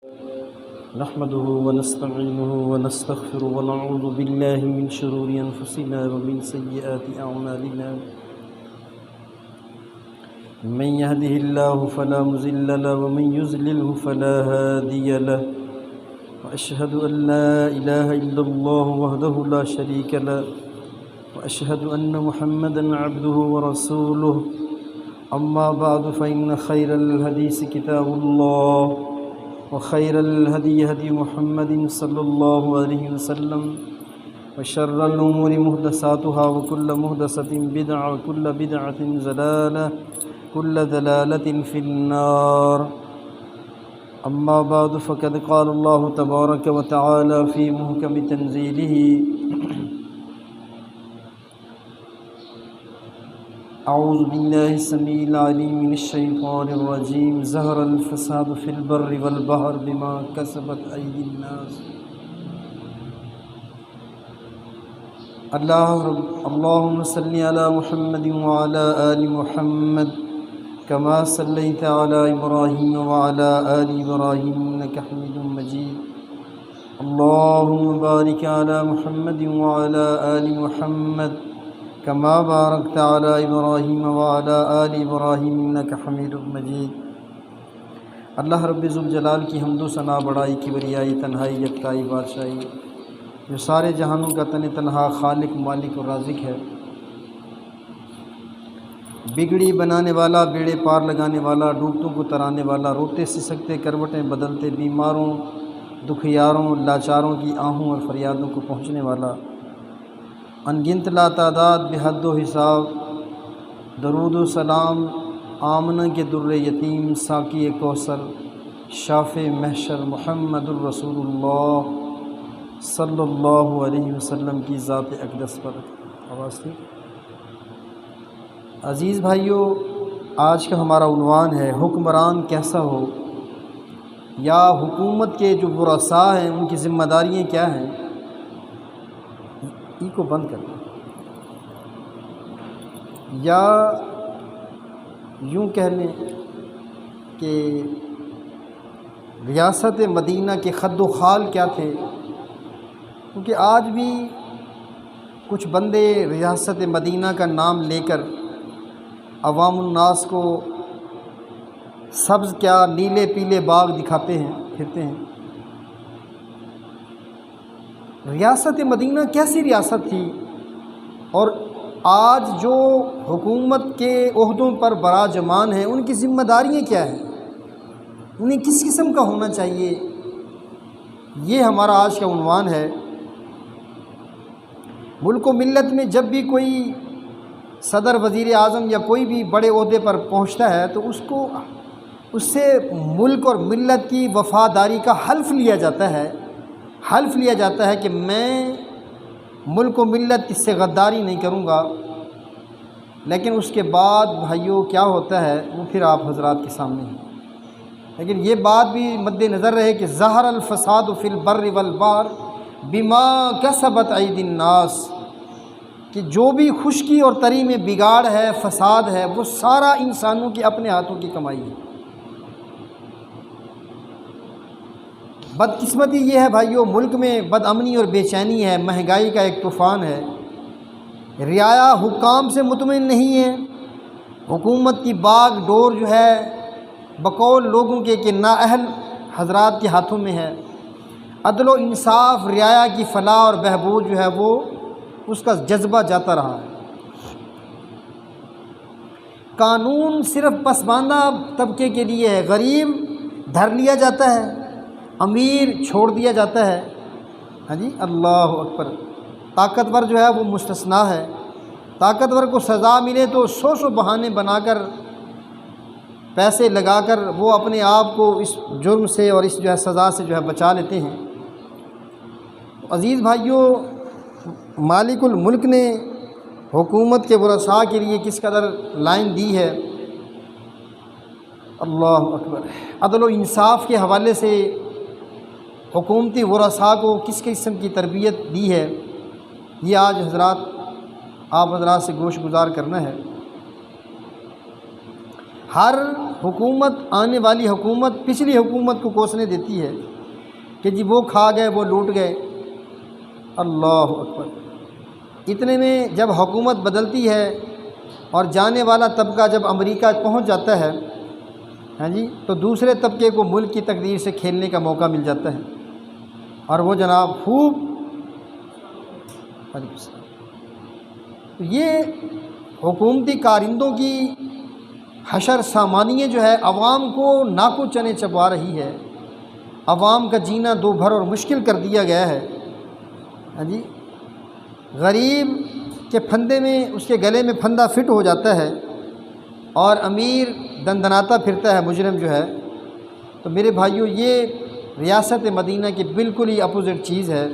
نحمده ونستعينه ونستغفره ونعوذ بالله من شرور أنفسنا ومن سيئات أعمالنا. من يهده الله فلا مضل له ومن يضلله فلا هادي له. وأشهد أن لا إله إلا الله وحده لا شريك له وأشهد أن محمدا عبده ورسوله. أما بعد فإن خير الحديث كتاب الله وخير الهدي هدي محمد صلى الله عليه وسلم وشر الأمور محدثاتها وكل محدثة بدعة وكل بدعة ضلالة كل ضلالة في النار. أما بعد فقد قال الله تبارك وتعالى في محكم تنزيله: أعوذ بالله السميع العليم من الشيطان الرجيم. ظهر الفساد في البر والبحر بما كسبت أيدي الناس. اللهم صل على محمد وعلى آل محمد كما صليت على إبراهيم وعلى آل إبراهيم إنك حميد مجيد. اللهم بارك على محمد وعلى آل محمد كما باركت على إبراهيم وعلى آل إبراهيم إنك حميد مجيد. اللہ رب ذوالجلال کی حمد و ثنا، بڑائی، کبریائی، تنہائی، یکتائی، بادشاہی، جو سارے جہانوں کا تن تنہا خالق، مالک اور رازق ہے، بگڑی بنانے والا، بیڑے پار لگانے والا، ڈوبتوں کو ترانے والا، روتے سسکتے کروٹیں بدلتے، بیماروں، دکھیاروں، لاچاروں کی آہوں اور فریادوں کو پہنچنے والا، انگنت لا تعداد بے حد و حساب، درود و سلام آمنہ کے در یتیم، ساقی کوثر، شافع محشر، محمد الرسول اللہ صلی اللہ علیہ وسلم کی ذات اقدس پر. آواز تھی. عزیز بھائیو، آج کا ہمارا عنوان ہے حکمران کیسا ہو، یا حکومت کے جو ورثاء ہیں ان کی ذمہ داریاں کیا ہیں. کو بند کر دیں، یا یوں کہہ لیں کہ ریاست مدینہ کے خد و خال کیا تھے. کیونکہ آج بھی کچھ بندے ریاست مدینہ کا نام لے کر عوام الناس کو سبز کیا نیلے پیلے باغ دکھاتے ہیں، پھرتے ہیں. ریاست مدینہ کیسی ریاست تھی، اور آج جو حکومت کے عہدوں پر براجمان ہیں ان کی ذمہ داریاں کیا ہیں، انہیں کس قسم کا ہونا چاہیے، یہ ہمارا آج کا عنوان ہے. ملک و ملت میں جب بھی کوئی صدر، وزیر اعظم یا کوئی بھی بڑے عہدے پر پہنچتا ہے تو اس سے ملک اور ملت کی وفاداری کا حلف لیا جاتا ہے. حلف لیا جاتا ہے کہ میں ملک و ملت اس سے غداری نہیں کروں گا. لیکن اس کے بعد بھائیوں کیا ہوتا ہے وہ پھر آپ حضرات کے سامنے ہیں. لیکن یہ بات بھی مد نظر رہے کہ ظہر الفساد فی البر والبحر بما کسبت ایدی الناس، کہ جو بھی خشکی اور تری میں بگاڑ ہے، فساد ہے، وہ سارا انسانوں کے اپنے ہاتھوں کی کمائی ہے. بدقسمتی یہ ہے بھائیو، ملک میں بد امنی اور بے چینی ہے، مہنگائی کا ایک طوفان ہے، رعایا حکام سے مطمئن نہیں ہے، حکومت کی باغ ڈور جو ہے بقول لوگوں کے کہ نااہل حضرات کے ہاتھوں میں ہے. عدل و انصاف، رعایا کی فلاح اور بہبود جو ہے وہ اس کا جذبہ جاتا رہا ہے. قانون صرف پسماندہ طبقے کے لیے ہے، غریب دھر لیا جاتا ہے، امیر چھوڑ دیا جاتا ہے. ہاں جی، اللہ اکبر. طاقتور جو ہے وہ مستثنا ہے. طاقتور کو سزا ملے تو سو بہانے بنا کر، پیسے لگا کر وہ اپنے آپ کو اس جرم سے اور اس جو ہے سزا سے جو ہے بچا لیتے ہیں. عزیز بھائیوں، مالک الملک نے حکومت کے ورثاء کے لیے کس قدر لائن دی ہے. اللہ اکبر. عدل و انصاف کے حوالے سے حکومتی ورثاء کو کس قسم کی تربیت دی ہے، یہ آج آپ حضرات سے گوش گزار کرنا ہے. ہر حکومت، آنے والی حکومت پچھلی حکومت کو کوسنے دیتی ہے کہ جی وہ کھا گئے، وہ لوٹ گئے۔ اللہ اکبر! اتنے میں جب حکومت بدلتی ہے اور جانے والا طبقہ جب امریکہ پہنچ جاتا ہے، ہاں جی، تو دوسرے طبقے کو ملک کی تقدیر سے کھیلنے کا موقع مل جاتا ہے، اور وہ جناب خوب یہ حکومتی کارندوں کی حشر سامانیے جو ہے عوام کو ناکو چنے چبا رہی ہے، عوام کا جینا دو بھر اور مشکل کر دیا گیا ہے۔ ہاں جی، غریب کے پھندے میں، اس کے گلے میں پھندا فٹ ہو جاتا ہے اور امیر دندناتا پھرتا ہے، مجرم جو ہے۔ تو میرے بھائیوں، یہ ریاست مدینہ کی بالکل ہی اپوزٹ چیز ہے۔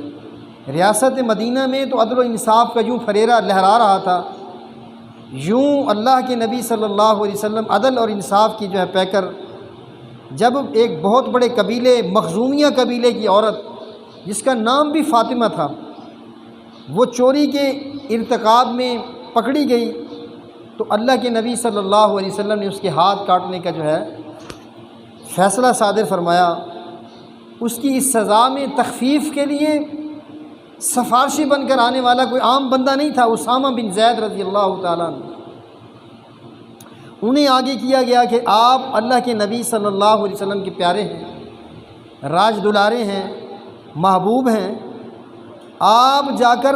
ریاست مدینہ میں تو عدل و انصاف کا یوں فریرہ لہرا رہا تھا، یوں اللہ کے نبی صلی اللہ علیہ وسلم عدل اور انصاف کی جو ہے پیکر۔ جب ایک بہت بڑے قبیلے، مخزومیہ قبیلے کی عورت جس کا نام بھی فاطمہ تھا، وہ چوری کے ارتکاب میں پکڑی گئی، تو اللہ کے نبی صلی اللہ علیہ وسلم نے اس کے ہاتھ کاٹنے کا جو ہے فیصلہ صادر فرمایا۔ اس کی اس سزا میں تخفیف کے لیے سفارشی بن کر آنے والا کوئی عام بندہ نہیں تھا، اسامہ بن زید رضی اللہ تعالیٰ عنہ۔ انہیں آگے کیا گیا کہ آپ اللہ کے نبی صلی اللہ علیہ وسلم کے پیارے ہیں، راج دلارے ہیں، محبوب ہیں، آپ جا کر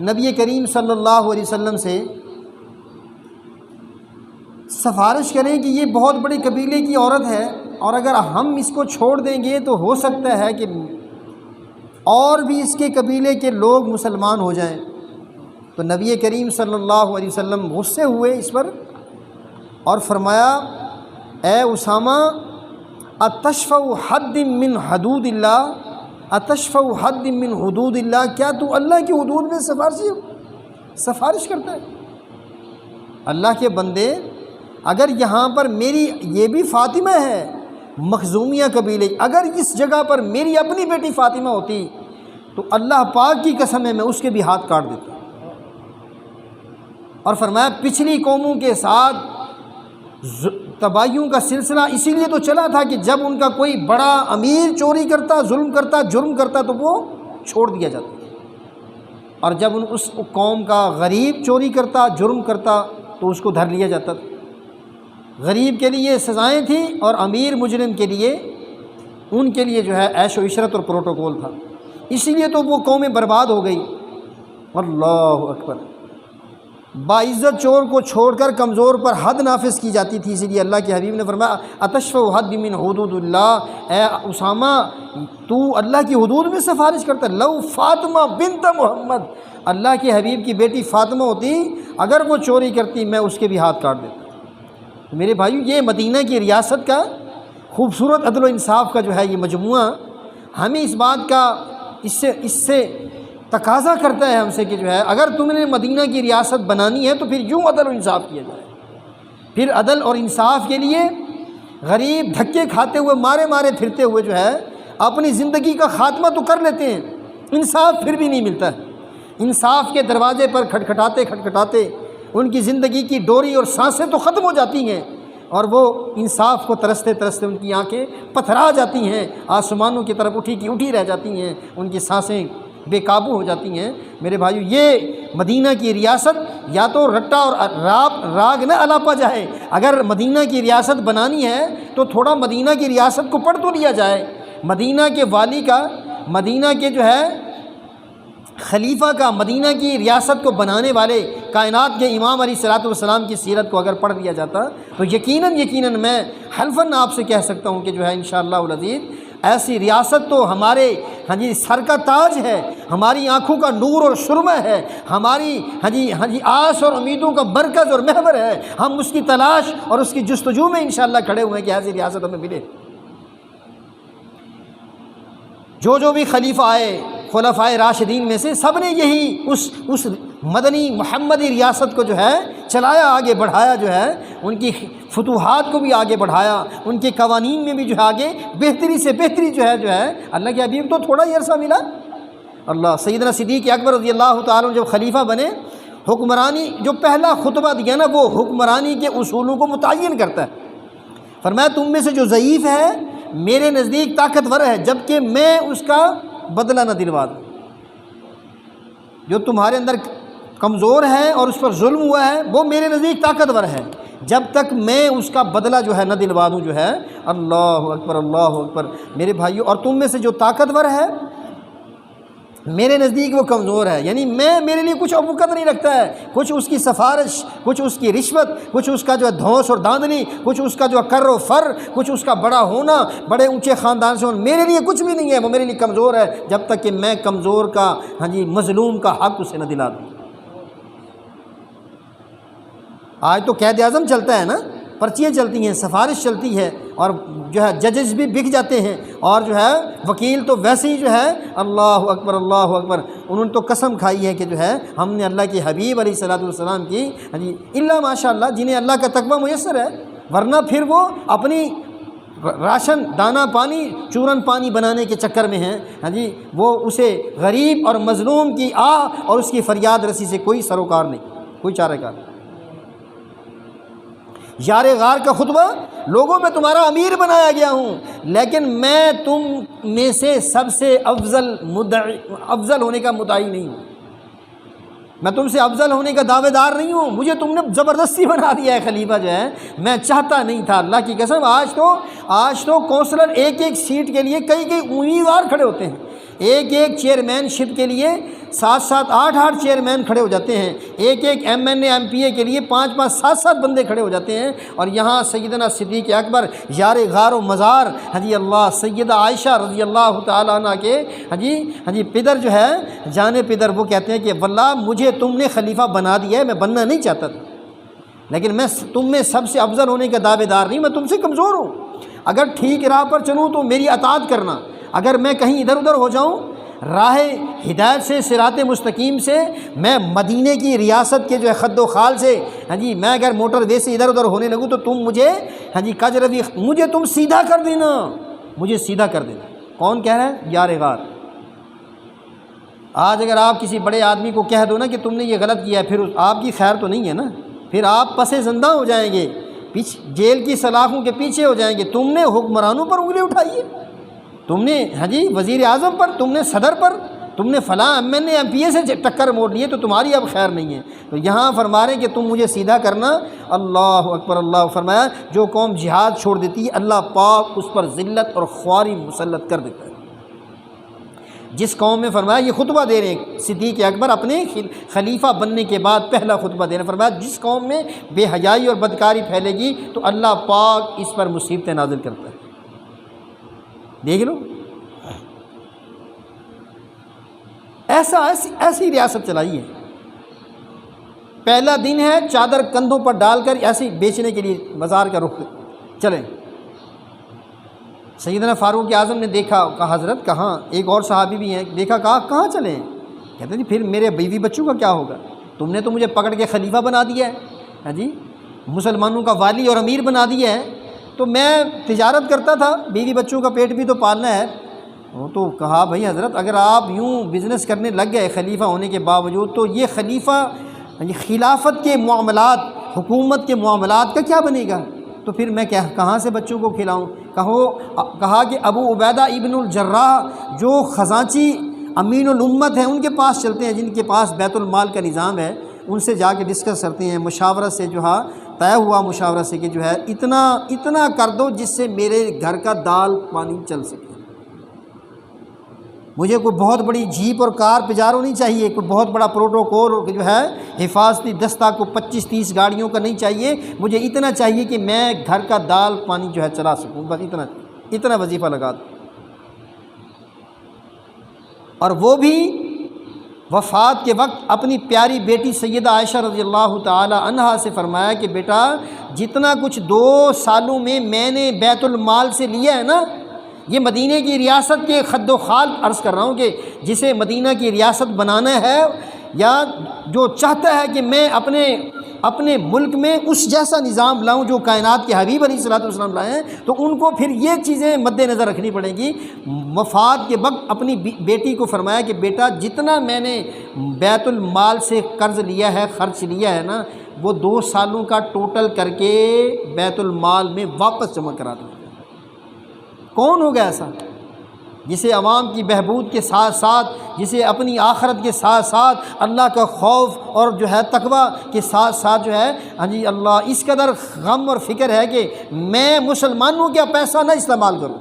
نبی کریم صلی اللہ علیہ وسلم سے سفارش کریں کہ یہ بہت بڑے قبیلے کی عورت ہے، اور اگر ہم اس کو چھوڑ دیں گے تو ہو سکتا ہے کہ اور بھی اس کے قبیلے کے لوگ مسلمان ہو جائیں۔ تو نبی کریم صلی اللہ علیہ وسلم غصے ہوئے اس پر اور فرمایا، اے اسامہ، اتشفع حد من حدود اللہ، اتشفع حد من حدود اللہ، کیا تو اللہ کی حدود میں سفارش کرتا ہے؟ اللہ کے بندے، اگر یہاں پر میری، یہ بھی فاطمہ ہے، مخزومیہ قبیلے، اگر اس جگہ پر میری اپنی بیٹی فاطمہ ہوتی تو اللہ پاک کی قسم ہے میں اس کے بھی ہاتھ کاٹ دیتا۔ اور فرمایا پچھلی قوموں کے ساتھ تباہیوں کا سلسلہ اسی لیے تو چلا تھا کہ جب ان کا کوئی بڑا امیر چوری کرتا، ظلم کرتا، جرم کرتا تو وہ چھوڑ دیا جاتا، اور جب اس قوم کا غریب چوری کرتا، جرم کرتا تو اس کو دھر لیا جاتا تھا۔ غریب کے لیے سزائیں تھیں اور امیر مجرم کے لیے، ان کے لیے جو ہے عیش و عشرت اور پروٹوکول تھا، اسی لیے تو وہ قومیں برباد ہو گئی۔ اللہ اکبر! باعزت چور کو چھوڑ کر کمزور پر حد نافذ کی جاتی تھی، اسی لیے اللہ کے حبیب نے فرمایا اتشفع حد من حدود اللہ، اے اسامہ تو اللہ کی حدود میں سفارش کرتا ہے۔ لو فاطمہ بنت محمد، اللہ کے حبیب کی بیٹی فاطمہ ہوتی، اگر وہ چوری کرتی میں اس کے بھی ہاتھ کاٹ دیتا۔ میرے بھائیو، یہ مدینہ کی ریاست کا خوبصورت عدل و انصاف کا جو ہے یہ مجموعہ ہمیں اس بات کا، اس سے تقاضا کرتا ہے ہم سے کہ جو ہے اگر تم نے مدینہ کی ریاست بنانی ہے تو پھر یوں عدل و انصاف کیا جائے۔ پھر عدل اور انصاف کے لیے غریب دھکے کھاتے ہوئے، مارے مارے پھرتے ہوئے جو ہے اپنی زندگی کا خاتمہ تو کر لیتے ہیں، انصاف پھر بھی نہیں ملتا ہے۔ انصاف کے دروازے پر کھٹکھٹاتے کھٹکھٹاتے ان کی زندگی کی ڈوری اور سانسیں تو ختم ہو جاتی ہیں، اور وہ انصاف کو ترستے ترستے ان کی آنکھیں پتھرا جاتی ہیں، آسمانوں کی طرف اٹھی کی اٹھی رہ جاتی ہیں، ان کی سانسیں بے قابو ہو جاتی ہیں۔ میرے بھائیو، یہ مدینہ کی ریاست یا تو رٹا اور راگ نہ الاپا جائے۔ اگر مدینہ کی ریاست بنانی ہے تو تھوڑا مدینہ کی ریاست کو پڑھ تو لیا جائے، مدینہ کے والی کا، مدینہ کے جو ہے خلیفہ کا، مدینہ کی ریاست کو بنانے والے کائنات کے امام علیہ الصلوۃ والسلام کی سیرت کو اگر پڑھ لیا جاتا تو یقیناً میں حلفاً آپ سے کہہ سکتا ہوں کہ جو ہے انشاءاللہ العزیز ایسی ریاست تو ہمارے سر کا تاج ہے، ہماری آنکھوں کا نور اور سرمہ ہے، ہماری آس اور امیدوں کا مرکز اور محور ہے۔ ہم اس کی تلاش اور اس کی جستجو میں انشاءاللہ کھڑے ہوئے ہیں کہ ایسی ریاست ہمیں ملے۔ جو بھی خلیفہ آئے خلفائے راشدین میں سے، سب نے یہی اس مدنی محمدی ریاست کو جو ہے چلایا، آگے بڑھایا، جو ہے ان کی فتوحات کو بھی آگے بڑھایا، ان کے قوانین میں بھی جو ہے آگے بہتری سے بہتری جو ہے اللہ کے حبیب تو تھوڑا ہی عرصہ ملا۔ اللہ سیدنا صدیق اکبر رضی اللہ تعالیٰ عنہ جب خلیفہ بنے، حکمرانی جو پہلا خطبہ دیا نا، وہ حکمرانی کے اصولوں کو متعین کرتا ہے۔ فرمایا تم میں سے جو ضعیف ہے میرے نزدیک طاقتور ہے، جبکہ میں اس کا بدلہ نہ دلوا دوں۔ جو تمہارے اندر کمزور ہے اور اس پر ظلم ہوا ہے وہ میرے نزدیک طاقتور ہے، جب تک میں اس کا بدلہ جو ہے نہ دلوا دوں جو ہے۔ اللہ اکبر اللہ اکبر۔ میرے بھائیوں، اور تم میں سے جو طاقتور ہے میرے نزدیک وہ کمزور ہے، یعنی میرے لیے کچھ اوقت نہیں رکھتا ہے، کچھ اس کی سفارش، کچھ اس کی رشوت، کچھ اس کا جو ہے دھوس اور دھاندلی، کچھ اس کا جو ہے کر و فر، کچھ اس کا بڑا ہونا، بڑے اونچے خاندان سے ہونا، میرے لیے کچھ بھی نہیں ہے، وہ میرے لیے کمزور ہے، جب تک کہ میں کمزور کا مظلوم کا حق اسے نہ دلا دوں۔ آج تو قید اعظم چلتا ہے نا، پرچیاں چلتی ہیں، سفارش چلتی ہے، اور جو ہے ججز بھی بک جاتے ہیں، اور جو ہے وکیل تو ویسے ہی جو ہے اللہ اکبر اللہ اکبر، انہوں نے تو قسم کھائی ہے کہ جو ہے ہم نے اللہ کے حبیب علیہ الصلوۃ والسلام کی اللہ ماشاء اللہ جنہیں اللہ کا تقویٰ میسر ہے، ورنہ پھر وہ اپنی راشن دانہ پانی چورن پانی بنانے کے چکر میں ہیں، وہ اسے غریب اور مظلوم کی آہ اور اس کی فریاد رسی سے کوئی سروکار نہیں، کوئی چارہ کار نہیں۔ یار غار کا خطبہ، لوگوں میں تمہارا امیر بنایا گیا ہوں، لیکن میں تم میں سے سب سے افضل ہونے کا مدعی نہیں ہوں، میں تم سے افضل ہونے کا دعوے دار نہیں ہوں، مجھے تم نے زبردستی بنا دیا ہے خلیفہ جو ہے، میں چاہتا نہیں تھا، اللہ کی قسم۔ آج تو کونسلر ایک ایک سیٹ کے لیے کئی امیدوار کھڑے ہوتے ہیں، ایک ایک چیئرمین شپ کے لیے 7 8 چیئرمین کھڑے ہو جاتے ہیں، ایک ایک MNA MPA کے لیے 5 7 بندے کھڑے ہو جاتے ہیں، اور یہاں سیدنا صدیق اکبر یار غار و مزار اللہ سیدہ عائشہ رضی اللہ تعالیٰ عنہ کے پدر جو ہے جان پدر، وہ کہتے ہیں کہ واللہ مجھے تم نے خلیفہ بنا دیا ہے، میں بننا نہیں چاہتا تھا، لیکن میں تم میں سب سے افضل ہونے کا دعوے دار نہیں، میں تم سے کمزور ہوں، اگر ٹھیک راہ پر چلوں تو میری اطاعت کرنا، اگر میں کہیں ادھر ادھر ہو جاؤں راہ ہدایت سے، صراط مستقیم سے، میں مدینے کی ریاست کے جو ہے خد و خال سے میں اگر موٹر وے سے ادھر ادھر ہونے لگوں تو تم مجھے کج روی، مجھے تم سیدھا کر دینا، مجھے سیدھا کر دینا۔ کون کہہ رہا ہے؟ یار غار۔ آج اگر آپ کسی بڑے آدمی کو کہہ دو نا کہ تم نے یہ غلط کیا ہے، پھر آپ کی خیر تو نہیں ہے نا، پھر آپ پس زندہ ہو جائیں گے، جیل کی سلاخوں کے پیچھے ہو جائیں گے۔ تم نے حکمرانوں پر انگلی اٹھائی ہے، تم نے وزیر اعظم پر، تم نے صدر پر، تم نے فلاں MNA MPA سے ٹکر موڑ لی ہے، تو تمہاری اب خیر نہیں ہے۔ تو یہاں فرما رہے ہیں کہ تم مجھے سیدھا کرنا۔ اللہ اکبر اللہ۔ فرمایا جو قوم جہاد چھوڑ دیتی ہے اللہ پاک اس پر ذلت اور خواری مسلط کر دیتا ہے۔ جس قوم میں فرمایا یہ خطبہ دے رہے ہیں صدیق اکبر اپنے خلیفہ بننے کے بعد پہلا خطبہ دے رہے ہیں، فرمایا جس قوم میں بے حیائی اور بدکاری پھیلے گی تو اللہ پاک اس پر مصیبتیں نازل کرتا ہے۔ دیکھ لو، ایسی ریاست چلائی ہے۔ پہلا دن ہے، چادر کندھوں پر ڈال کر ایسی بیچنے کے لیے بازار کا رخ چلیں۔ سیدنا فاروق اعظم نے دیکھا، کہا حضرت کہاں؟ ایک اور صحابی بھی ہیں، دیکھا کہا کہاں چلیں؟ کہتے ہیں پھر میرے بیوی بچوں کا کیا ہوگا؟ تم نے تو مجھے پکڑ کے خلیفہ بنا دیا ہے، مسلمانوں کا والی اور امیر بنا دیا ہے، تو میں تجارت کرتا تھا، بیوی بچوں کا پیٹ بھی تو پالنا ہے۔ وہ تو کہا بھائی حضرت اگر آپ یوں بزنس کرنے لگ گئے خلیفہ ہونے کے باوجود تو یہ خلیفہ خلافت کے معاملات، حکومت کے معاملات کا کیا بنے گا؟ تو پھر میں کہاں سے بچوں کو کھلاؤں؟ کہا کہ ابو عبیدہ ابن الجراح جو خزانچی امین الامت ہیں ان کے پاس چلتے ہیں، جن کے پاس بیت المال کا نظام ہے، ان سے جا کے ڈسکس کرتے ہیں، مشاورت سے جو ہے طے ہوا مشاورت سے کہ جو ہے اتنا کر دو جس سے میرے گھر کا دال پانی چل سکے۔ مجھے کوئی بہت بڑی جیپ اور کار پجارو نہیں چاہیے، کوئی بہت بڑا پروٹوکول جو ہے حفاظتی دستہ کو 25-30 گاڑیوں کا نہیں چاہیے، مجھے اتنا چاہیے کہ میں گھر کا دال پانی جو ہے چلا سکوں، بس اتنا وظیفہ لگا دوں۔ اور وہ بھی وفات کے وقت اپنی پیاری بیٹی سیدہ عائشہ رضی اللہ تعالی عنہا سے فرمایا کہ بیٹا جتنا کچھ 2 سالوں میں نے بیت المال سے لیا ہے نا، یہ مدینہ کی ریاست کے خد و خال عرض کر رہا ہوں کہ جسے مدینہ کی ریاست بنانا ہے یا جو چاہتا ہے کہ میں اپنے اپنے ملک میں اس جیسا نظام لاؤں جو کائنات کے حبیب علیہ الصلوۃ والسلام لائے ہیں، تو ان کو پھر یہ چیزیں مد نظر رکھنی پڑیں گی۔ وفات کے وقت اپنی بیٹی کو فرمایا کہ بیٹا جتنا میں نے بیت المال سے قرض لیا ہے، خرچ لیا ہے نا، وہ 2 سالوں کا ٹوٹل کر کے بیت المال میں واپس جمع کرا دو۔ کون ہوگا ایسا جسے عوام کی بہبود کے ساتھ ساتھ، جسے اپنی آخرت کے ساتھ ساتھ اللہ کا خوف اور جو ہے تقوی کے ساتھ ساتھ جو ہے ہاں جی اللہ اس قدر غم اور فکر ہے کہ میں مسلمانوں کا پیسہ نہ استعمال کروں۔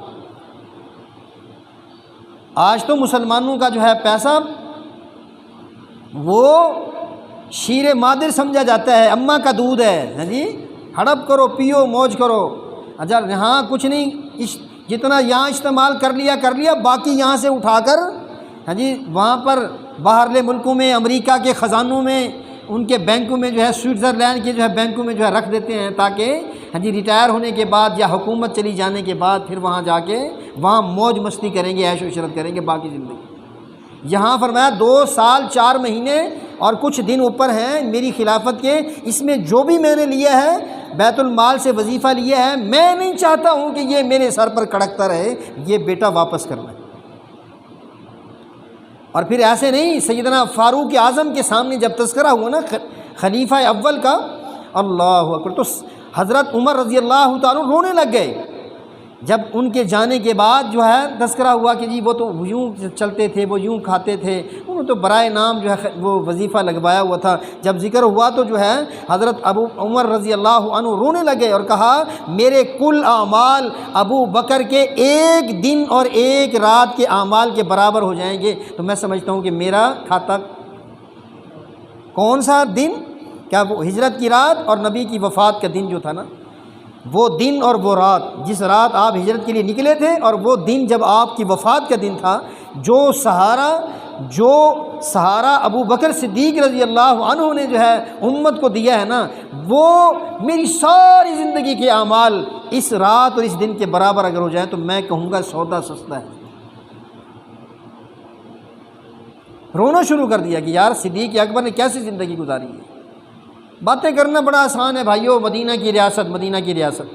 آج تو مسلمانوں کا جو ہے پیسہ وہ شیر مادر سمجھا جاتا ہے، اماں کا دودھ ہے، ہاں جی ہڑپ کرو، پیو، موج کرو۔ اچھا یہاں کچھ نہیں، جتنا یہاں استعمال کر لیا، باقی یہاں سے اٹھا کر ہاں جی وہاں پر باہرلے ملکوں میں، امریکہ کے خزانوں میں، ان کے بینکوں میں جو ہے، سوئٹزرلینڈ کے جو ہے بینکوں میں جو ہے رکھ دیتے ہیں، تاکہ ہاں جی ریٹائر ہونے کے بعد یا حکومت چلی جانے کے بعد پھر وہاں جا کے وہاں موج مستی کریں گے، عیش و عشرت کریں گے باقی زندگی۔ یہاں فرمایا 2 سال 4 مہینے اور کچھ دن اوپر ہیں میری خلافت کے، اس میں جو بھی میں نے لیا ہے بیت المال سے وظیفہ لیا ہے، میں نہیں چاہتا ہوں کہ یہ میرے سر پر کڑکتا رہے، یہ بیٹا واپس کرنا ہے۔ اور پھر ایسے نہیں، سیدنا فاروق اعظم کے سامنے جب تذکرہ ہوا نا خلیفہ اول کا، اللہ اکبر، تو حضرت عمر رضی اللہ تعالیٰ رونے لگ گئے جب ان کے جانے کے بعد جو ہے تذکرہ ہوا کہ جی وہ تو یوں چلتے تھے، وہ یوں کھاتے تھے، انہوں تو برائے نام جو ہے وہ وظیفہ لگوایا ہوا تھا۔ جب ذکر ہوا تو جو ہے حضرت ابو عمر رضی اللہ عنہ رونے لگے اور کہا میرے کل اعمال ابو بکر کے 1 دن اور 1 رات کے اعمال کے برابر ہو جائیں گے۔ تو میں سمجھتا ہوں کہ میرا کھاتا کون سا دن، کیا وہ ہجرت کی رات اور نبی کی وفات کا دن جو تھا نا، وہ دن اور وہ رات، جس رات آپ ہجرت کے لیے نکلے تھے اور وہ دن جب آپ کی وفات کا دن تھا، جو سہارا ابو بکر صدیق رضی اللہ عنہ نے جو ہے امت کو دیا ہے نا، وہ میری ساری زندگی کے اعمال اس رات اور اس دن کے برابر اگر ہو جائیں تو میں کہوں گا سودا سستا ہے۔ رونا شروع کر دیا کہ یار صدیق اکبر نے کیسی زندگی گزاری ہے۔ باتیں کرنا بڑا آسان ہے بھائیو، مدینہ کی ریاست،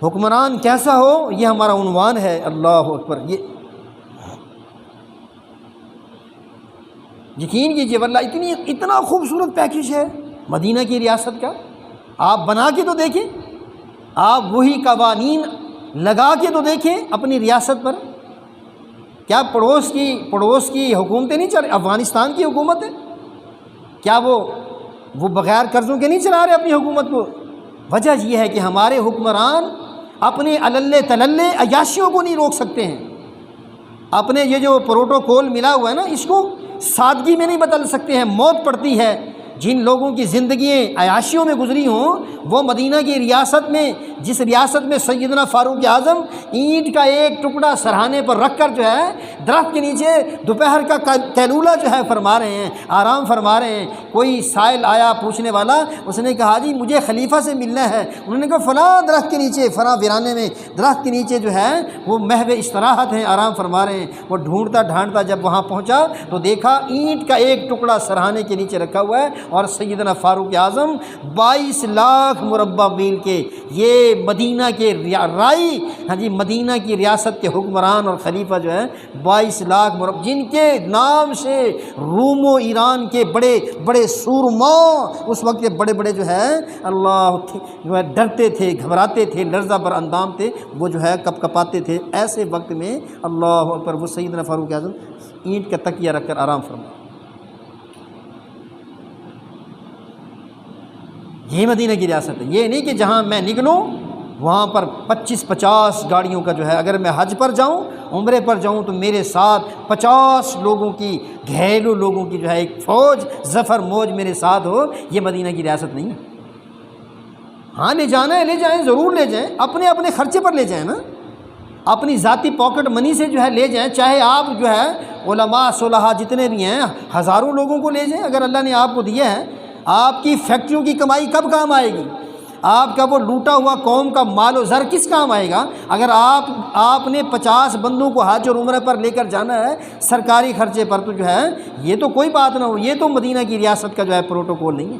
حکمران کیسا ہو یہ ہمارا عنوان ہے۔ اللہ اکبر، یہ یقین کیجیے واللہ اتنا خوبصورت پیکیج ہے مدینہ کی ریاست کا۔ آپ بنا کے تو دیکھیں، آپ وہی قوانین لگا کے تو دیکھیں اپنی ریاست پر۔ کیا پڑوس کی حکومتیں نہیں چل رہی؟ افغانستان کی حکومت ہے، کیا وہ بغیر قرضوں کے نہیں چلا رہے اپنی حکومت کو؟ وجہ یہ ہے کہ ہمارے حکمران اپنے عللے تللے عیاشیوں کو نہیں روک سکتے ہیں۔ اپنے یہ جو پروٹوکول ملا ہوا ہے نا، اس کو سادگی میں نہیں بدل سکتے ہیں، موت پڑتی ہے۔ جن لوگوں کی زندگیاں عیاشیوں میں گزری ہوں، وہ مدینہ کی ریاست میں، جس ریاست میں سیدنا فاروق اعظم اینٹ کا ایک ٹکڑا سرہانے پر رکھ کر جو ہے درخت کے نیچے دوپہر کا قیلولہ جو ہے فرما رہے ہیں، آرام فرما رہے ہیں۔ کوئی سائل آیا پوچھنے والا، اس نے کہا جی مجھے خلیفہ سے ملنا ہے۔ انہوں نے کہا فلاں درخت کے نیچے، فلاں ویرانے میں درخت کے نیچے جو ہے وہ محو استراحت ہیں، آرام فرما رہے ہیں۔ وہ ڈھونڈتا ڈھانڈتا جب وہاں پہنچا تو دیکھا اینٹ کا ایک ٹکڑا سرہانے کے نیچے رکھا ہوا ہے، اور سیدنا فاروق اعظم 22 لاکھ مربع میل کے یہ مدینہ کے رائی، ہاں جی مدینہ کی ریاست کے حکمران اور خلیفہ جو ہے 22 لاکھ مربع، جن کے نام سے روم و ایران کے بڑے بڑے سورما اس وقت کے بڑے بڑے جو ہے اللہ جو ہے ڈرتے تھے، گھبراتے تھے، لرزہ بر اندام تھے، وہ جو ہے کپ کپاتے تھے۔ ایسے وقت میں اللہ اکبر وہ سیدنا فاروق اعظم اینٹ کا تکیہ رکھ کر آرام فرما۔ یہ مدینہ کی ریاست ہے۔ یہ نہیں کہ جہاں میں نکلوں وہاں پر 25-50 گاڑیوں کا جو ہے، اگر میں حج پر جاؤں، عمرے پر جاؤں تو میرے ساتھ 50 لوگوں کی، گھریلو لوگوں کی جو ہے ایک فوج، ظفر موج میرے ساتھ ہو۔ یہ مدینہ کی ریاست نہیں ہے۔ ہاں لے جانا ہے، لے جائیں، ضرور لے جائیں، اپنے اپنے خرچے پر لے جائیں نا، اپنی ذاتی پاکٹ منی سے جو ہے لے جائیں۔ چاہے آپ جو ہے علماء صلحاء جتنے بھی ہیں ہزاروں لوگوں کو لے جائیں، اگر اللہ نے آپ کو دیا ہے۔ آپ کی فیکٹریوں کی کمائی کب کام آئے گی؟ آپ کا وہ لوٹا ہوا قوم کا مال و زر کس کام آئے گا؟ اگر آپ نے 50 بندوں کو حج اور عمرہ پر لے کر جانا ہے سرکاری خرچے پر، تو جو ہے یہ تو کوئی بات نہ ہو، یہ تو مدینہ کی ریاست کا جو ہے پروٹوکول نہیں ہے۔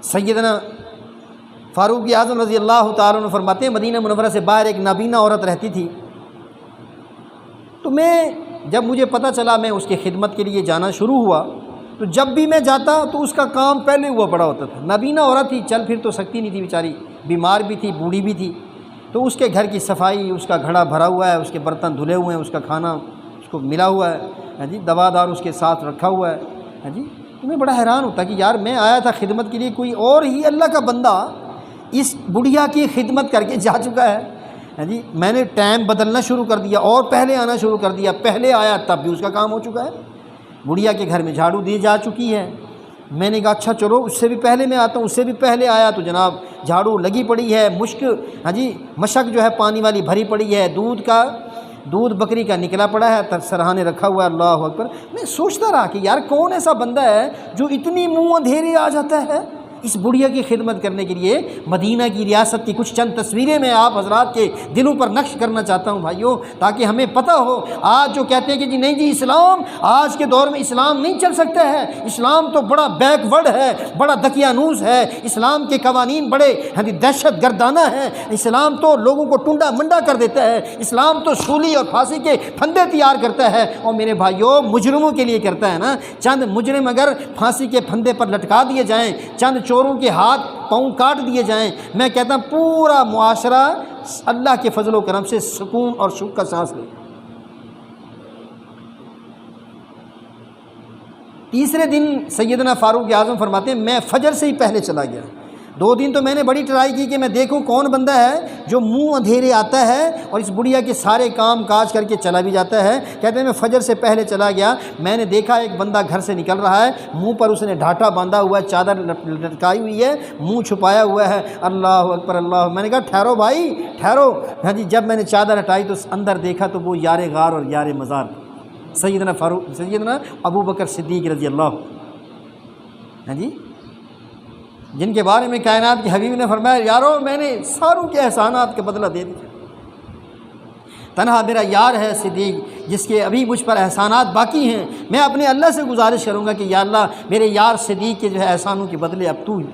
سیدنا فاروق اعظم رضی اللہ تعالیٰ عنہ فرماتے ہیں مدینہ منورہ سے باہر ایک نابینا عورت رہتی تھی، تو جب مجھے پتہ چلا میں اس کی خدمت کے لیے جانا شروع ہوا، تو جب بھی میں جاتا تو اس کا کام پہلے ہوا پڑا ہوتا تھا۔ نابینا عورت تھی، چل پھر تو سکتی نہیں تھی بیچاری، بیمار بھی تھی، بوڑھی بھی تھی، تو اس کے گھر کی صفائی، اس کا گھڑا بھرا ہوا ہے، اس کے برتن دھلے ہوئے ہیں، اس کا کھانا اس کو ملا ہوا ہے، ہاں جی، دوا دار اس کے ساتھ رکھا ہوا ہے، ہاں جی۔ تو میں بڑا حیران ہوتا کہ یار میں آیا تھا خدمت کے لیے، کوئی اور ہی اللہ کا بندہ اس بڑھیا کی خدمت کر کے جا چکا ہے، ہاں جی۔ میں نے ٹائم بدلنا شروع کر دیا اور پہلے آنا شروع کر دیا، پہلے آیا تب بھی اس کا کام ہو چکا ہے، بڑھیا کے گھر میں جھاڑو دی جا چکی ہے۔ میں نے کہا اچھا چلو اس سے بھی پہلے میں آتا ہوں، اس سے بھی پہلے آیا تو جناب جھاڑو لگی پڑی ہے، مشک، ہاں جی، مشک جو ہے پانی والی بھری پڑی ہے، دودھ بکری کا نکلا پڑا ہے، سرہانے رکھا ہوا ہے، اللہ اکبر۔ میں سوچتا رہا کہ یار کون ایسا بندہ ہے جو اتنی منہ اندھیرے آ جاتا ہے اس بڑھیا کی خدمت کرنے کے لیے۔ مدینہ کی ریاست کی کچھ چند تصویریں میں آپ حضرات کے دلوں پر نقش کرنا چاہتا ہوں بھائیوں، تاکہ ہمیں پتہ ہو۔ آج جو کہتے ہیں کہ جی نہیں جی اسلام، آج کے دور میں اسلام نہیں چل سکتا ہے، اسلام تو بڑا بیک ورڈ ہے، بڑا دقیانوس ہے، اسلام کے قوانین بڑے دہشت گردانہ ہیں، اسلام تو لوگوں کو ٹنڈا منڈا کر دیتا ہے، اسلام تو سولی اور پھانسی کے پھندے تیار کرتا ہے۔ اور میرے بھائیوں مجرموں کے لیے کرتا ہے نا، چند مجرم اگر پھانسی کے پھندے پر لٹکا دیے جائیں، چند چوروں کے ہاتھ پاؤں کاٹ دیے جائیں، میں کہتا ہوں پورا معاشرہ اللہ کے فضل و کرم سے سکون اور سکھ کا سانس لے۔ تیسرے دن سیدنا فاروق اعظم فرماتے ہیں میں فجر سے ہی پہلے چلا گیا۔ 2 دن تو میں نے بڑی ٹرائی کی کہ میں دیکھوں کون بندہ ہے جو منہ اندھیرے آتا ہے اور اس بڑھیا کے سارے کام کاج کر کے چلا بھی جاتا ہے۔ کہتے ہیں میں فجر سے پہلے چلا گیا، میں نے دیکھا ایک بندہ گھر سے نکل رہا ہے، منہ پر اس نے ڈھاٹا باندھا ہوا ہے، چادر لٹکائی ہوئی ہے، منہ چھپایا ہوا ہے، اللہ اکبر اللہ۔ میں نے کہا ٹھہرو بھائی ٹھہرو، ہاں جی۔ جب میں نے چادر ہٹائی تو اندر دیکھا تو وہ یار غار اور یار مزار سیدنا ابو بکر صدیق رضی اللہ، ہاں جی، جن کے بارے میں کائنات کے حبیب نے فرمایا یارو میں نے ساروں کے احسانات کا بدلہ دے دیا، تنہا میرا یار ہے صدیق جس کے ابھی مجھ پر احسانات باقی ہیں۔ میں اپنے اللہ سے گزارش کروں گا کہ یا اللہ میرے یار صدیق کے جو ہے احسانوں کے بدلے اب تو ہی،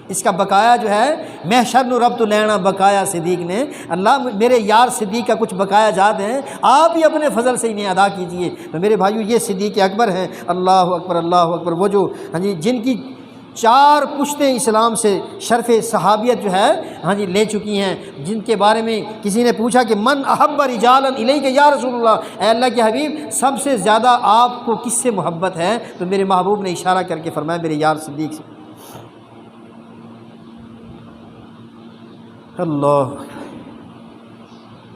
اس کا بقایا جو ہے میں شرن رب تو لینا بقایا صدیق نے، اللہ میرے یار صدیق کا کچھ بقایا جات ہیں، آپ ہی اپنے فضل سے انہیں ادا کیجئے۔ تو میرے بھائیو یہ صدیق اکبر ہیں، اللہ اکبر اللہ اکبر، وہ جو ہاں جی جن کی 4 پشتیں اسلام سے شرف صحابیت جو ہے ہاں جی لے چکی ہیں، جن کے بارے میں کسی نے پوچھا کہ من احب رجالا الیک یا رسول اللہ، اے اللہ کے حبیب سب سے زیادہ آپ کو کس سے محبت ہے؟ تو میرے محبوب نے اشارہ کر کے فرمایا میرے یار صدیق سے۔ اللہ،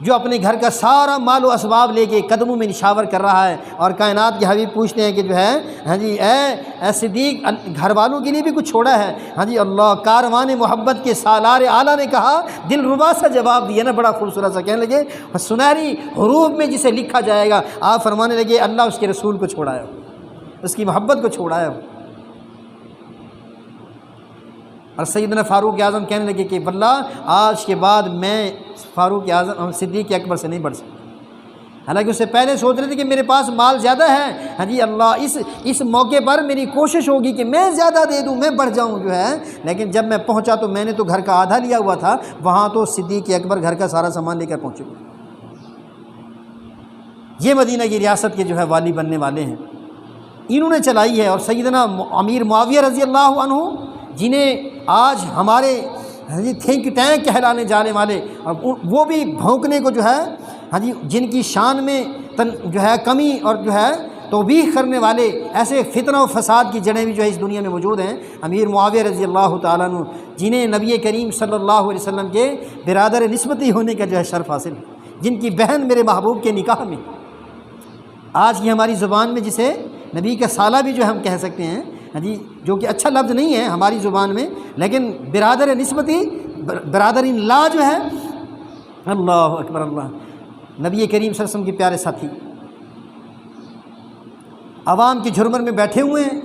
جو اپنے گھر کا سارا مال و اسباب لے کے قدموں میں نشاور کر رہا ہے، اور کائنات کے حبیب پوچھتے ہیں کہ جو ہے ہاں جی اے صدیق گھر والوں کے لیے بھی کچھ چھوڑا ہے؟ ہاں جی اللہ، کاروان محبت کے سالار اعلیٰ نے کہا، دل ربا سا جواب دیا نا، بڑا خوبصورت سا، کہنے لگے سنہری حروف میں جسے لکھا جائے گا، آپ فرمانے لگے اللہ اس کے رسول کو چھوڑا ہے، اس کی محبت کو چھوڑا ہے۔ اور سیدنا فاروق اعظم کہنے لگے کہ واللہ آج کے بعد میں فاروق اعظم صدیق اکبر سے نہیں بڑھ سکتا، حالانکہ اس سے پہلے سوچ رہے تھے کہ میرے پاس مال زیادہ ہے، ہاں جی اللہ اس موقع پر میری کوشش ہوگی کہ میں زیادہ دے دوں، میں بڑھ جاؤں جو ہے، لیکن جب میں پہنچا تو میں نے تو گھر کا آدھا لیا ہوا تھا، وہاں تو صدیق اکبر گھر کا سارا سامان لے کر پہنچے ہوئے۔ یہ مدینہ کی ریاست کے جو ہے والی بننے والے ہیں، انہوں نے چلائی ہے۔ اور سیدنا امیر معاویہ رضی اللہ عنہ جنہیں آج ہمارے ہاں جی تھنک ٹینک کہلانے جانے والے، اور وہ بھی بھونکنے کو جو ہے ہاں جی جن کی شان میں جو ہے کمی اور جو ہے توبیخ کرنے والے ایسے فتنہ و فساد کی جڑیں بھی جو ہے اس دنیا میں موجود ہیں، امیر معاویہ رضی اللہ تعالیٰ عنہ جنہیں نبی کریم صلی اللہ علیہ وسلم کے برادر نسبتی ہونے کا جو ہے شرف حاصل ہے، جن کی بہن میرے محبوب کے نکاح میں، آج کی ہماری زبان میں جسے نبی کا سالہ بھی جو ہم کہہ سکتے ہیں ہاں جی، جو کہ اچھا لفظ نہیں ہے ہماری زبان میں، لیکن برادر نسبتی، برادر ان لا جو ہے، اللہ اکبر اللہ، نبی کریم صلی اللہ علیہ وسلم کے پیارے ساتھی عوام کے جھرمر میں بیٹھے ہوئے ہیں،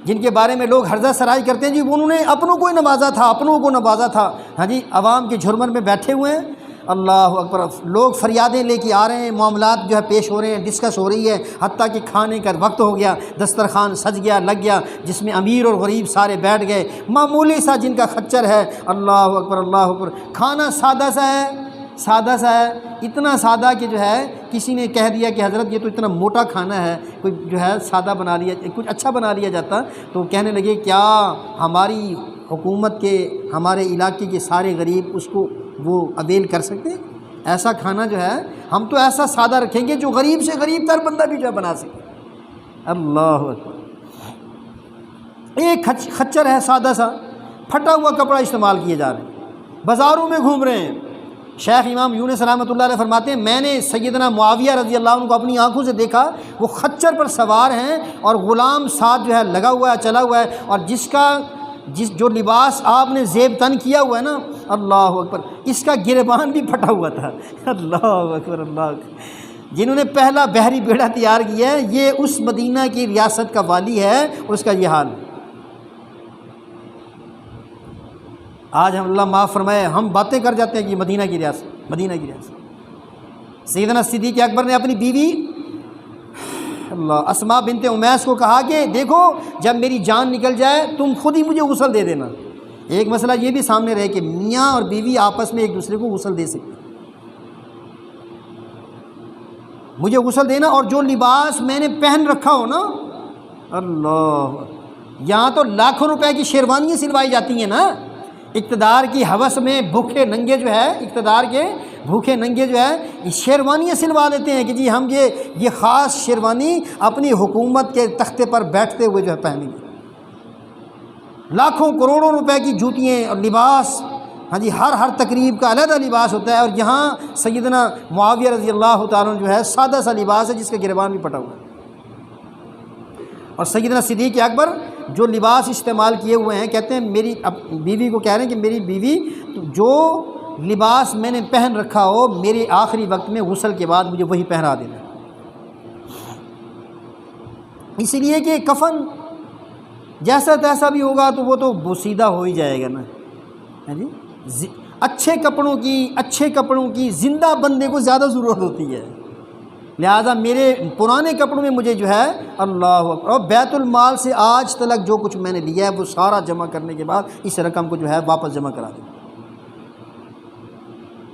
جن کے بارے میں لوگ ہرزہ سرائی کرتے ہیں جی انہوں نے اپنوں کو نوازا تھا، اپنوں کو نوازا تھا، ہاں جی عوام کے جھرمر میں بیٹھے ہوئے ہیں، اللہ اکبر، لوگ فریادیں لے کے آ رہے ہیں، معاملات جو ہے پیش ہو رہے ہیں، ڈسکس ہو رہی ہے، حتیٰ کہ کھانے کا وقت ہو گیا، دسترخوان سج گیا، لگ گیا، جس میں امیر اور غریب سارے بیٹھ گئے، معمولی سا جن کا خچر ہے، اللہ اکبر اللہ اکبر، کھانا سادہ سا ہے، سادہ سا ہے، اتنا سادہ کہ جو ہے کسی نے کہہ دیا کہ حضرت یہ تو اتنا موٹا کھانا ہے، کوئی جو ہے سادہ بنا لیا، کچھ اچھا بنا لیا جاتا، تو کہنے لگے کیا ہماری حکومت کے، ہمارے علاقے کے سارے غریب اس کو وہ اویل کر سکتے ہیں؟ ایسا کھانا جو ہے ہم تو ایسا سادہ رکھیں گے جو غریب سے غریب تر بندہ بھی جو ہے بنا سکے۔ اللہ اکبر، ایک خچر ہے سادہ سا، پھٹا ہوا کپڑا استعمال کیے جا رہے ہیں، بازاروں میں گھوم رہے ہیں۔ شیخ امام یونس رحمۃ اللہ علیہ فرماتے ہیں میں نے سیدنا معاویہ رضی اللہ عنہ کو اپنی آنکھوں سے دیکھا، وہ خچر پر سوار ہیں اور غلام ساتھ جو ہے لگا ہوا ہے، چلا ہوا ہے، اور جو لباس آپ نے زیب تن کیا ہوا ہے نا، اللہ اکبر، اس کا گریبان بھی پھٹا ہوا تھا۔ اللہ اکبر اللہ اکبر، جنہوں نے پہلا بحری بیڑا تیار کیا ہے، یہ اس مدینہ کی ریاست کا والی ہے، اس کا یہ حال ہے۔ آج ہم اللہ معاف فرمائے ہم باتیں کر جاتے ہیں کہ مدینہ کی ریاست، مدینہ کی ریاست۔ سیدنا صدیق اکبر نے اپنی بیوی اللہ اسماء بنت امیس کو کہا کہ دیکھو جب میری جان نکل جائے تم خود ہی مجھے غسل دے دینا۔ ایک مسئلہ یہ بھی سامنے رہے کہ میاں اور بیوی آپس میں ایک دوسرے کو غسل دے سکتے، مجھے غسل دینا، اور جو لباس میں نے پہن رکھا ہو نا، اللہ، یہاں تو لاکھوں روپے کی شیروانیاں سلوائی جاتی ہیں نا، اقتدار کی ہوس میں بھوکے ننگے جو ہے، اقتدار کے بھوکے ننگے جو ہے شیروانیاں سلوا دیتے ہیں کہ جی ہم یہ خاص شیروانی اپنی حکومت کے تختے پر بیٹھتے ہوئے جو ہے پہنیں گے، لاکھوں کروڑوں روپے کی جوتیاں اور لباس، ہاں جی، ہر تقریب کا علیحدہ لباس ہوتا ہے، اور یہاں سیدنا معاویہ رضی اللہ تعالیٰ جو ہے سادہ سا لباس ہے جس کا گریبان بھی پٹا ہوا ہے۔ اور سیدنا صدیق اکبر جو لباس استعمال کیے ہوئے ہیں، کہتے ہیں میری بیوی کو کہہ رہے ہیں کہ میری بیوی جو لباس میں نے پہن رکھا ہو میرے آخری وقت میں غسل کے بعد مجھے وہی پہنا دینا، اس لیے کہ کفن جیسا تیسا بھی ہوگا تو وہ تو بوسیدہ ہو ہی جائے گا نا، ہاں جی، اچھے کپڑوں کی زندہ بندے کو زیادہ ضرورت ہوتی ہے، لہذا میرے پرانے کپڑوں میں مجھے جو ہے اللہ اکبر، اور بیت المال سے آج تک جو کچھ میں نے لیا ہے وہ سارا جمع کرنے کے بعد اس رقم کو جو ہے واپس جمع کرا دیں۔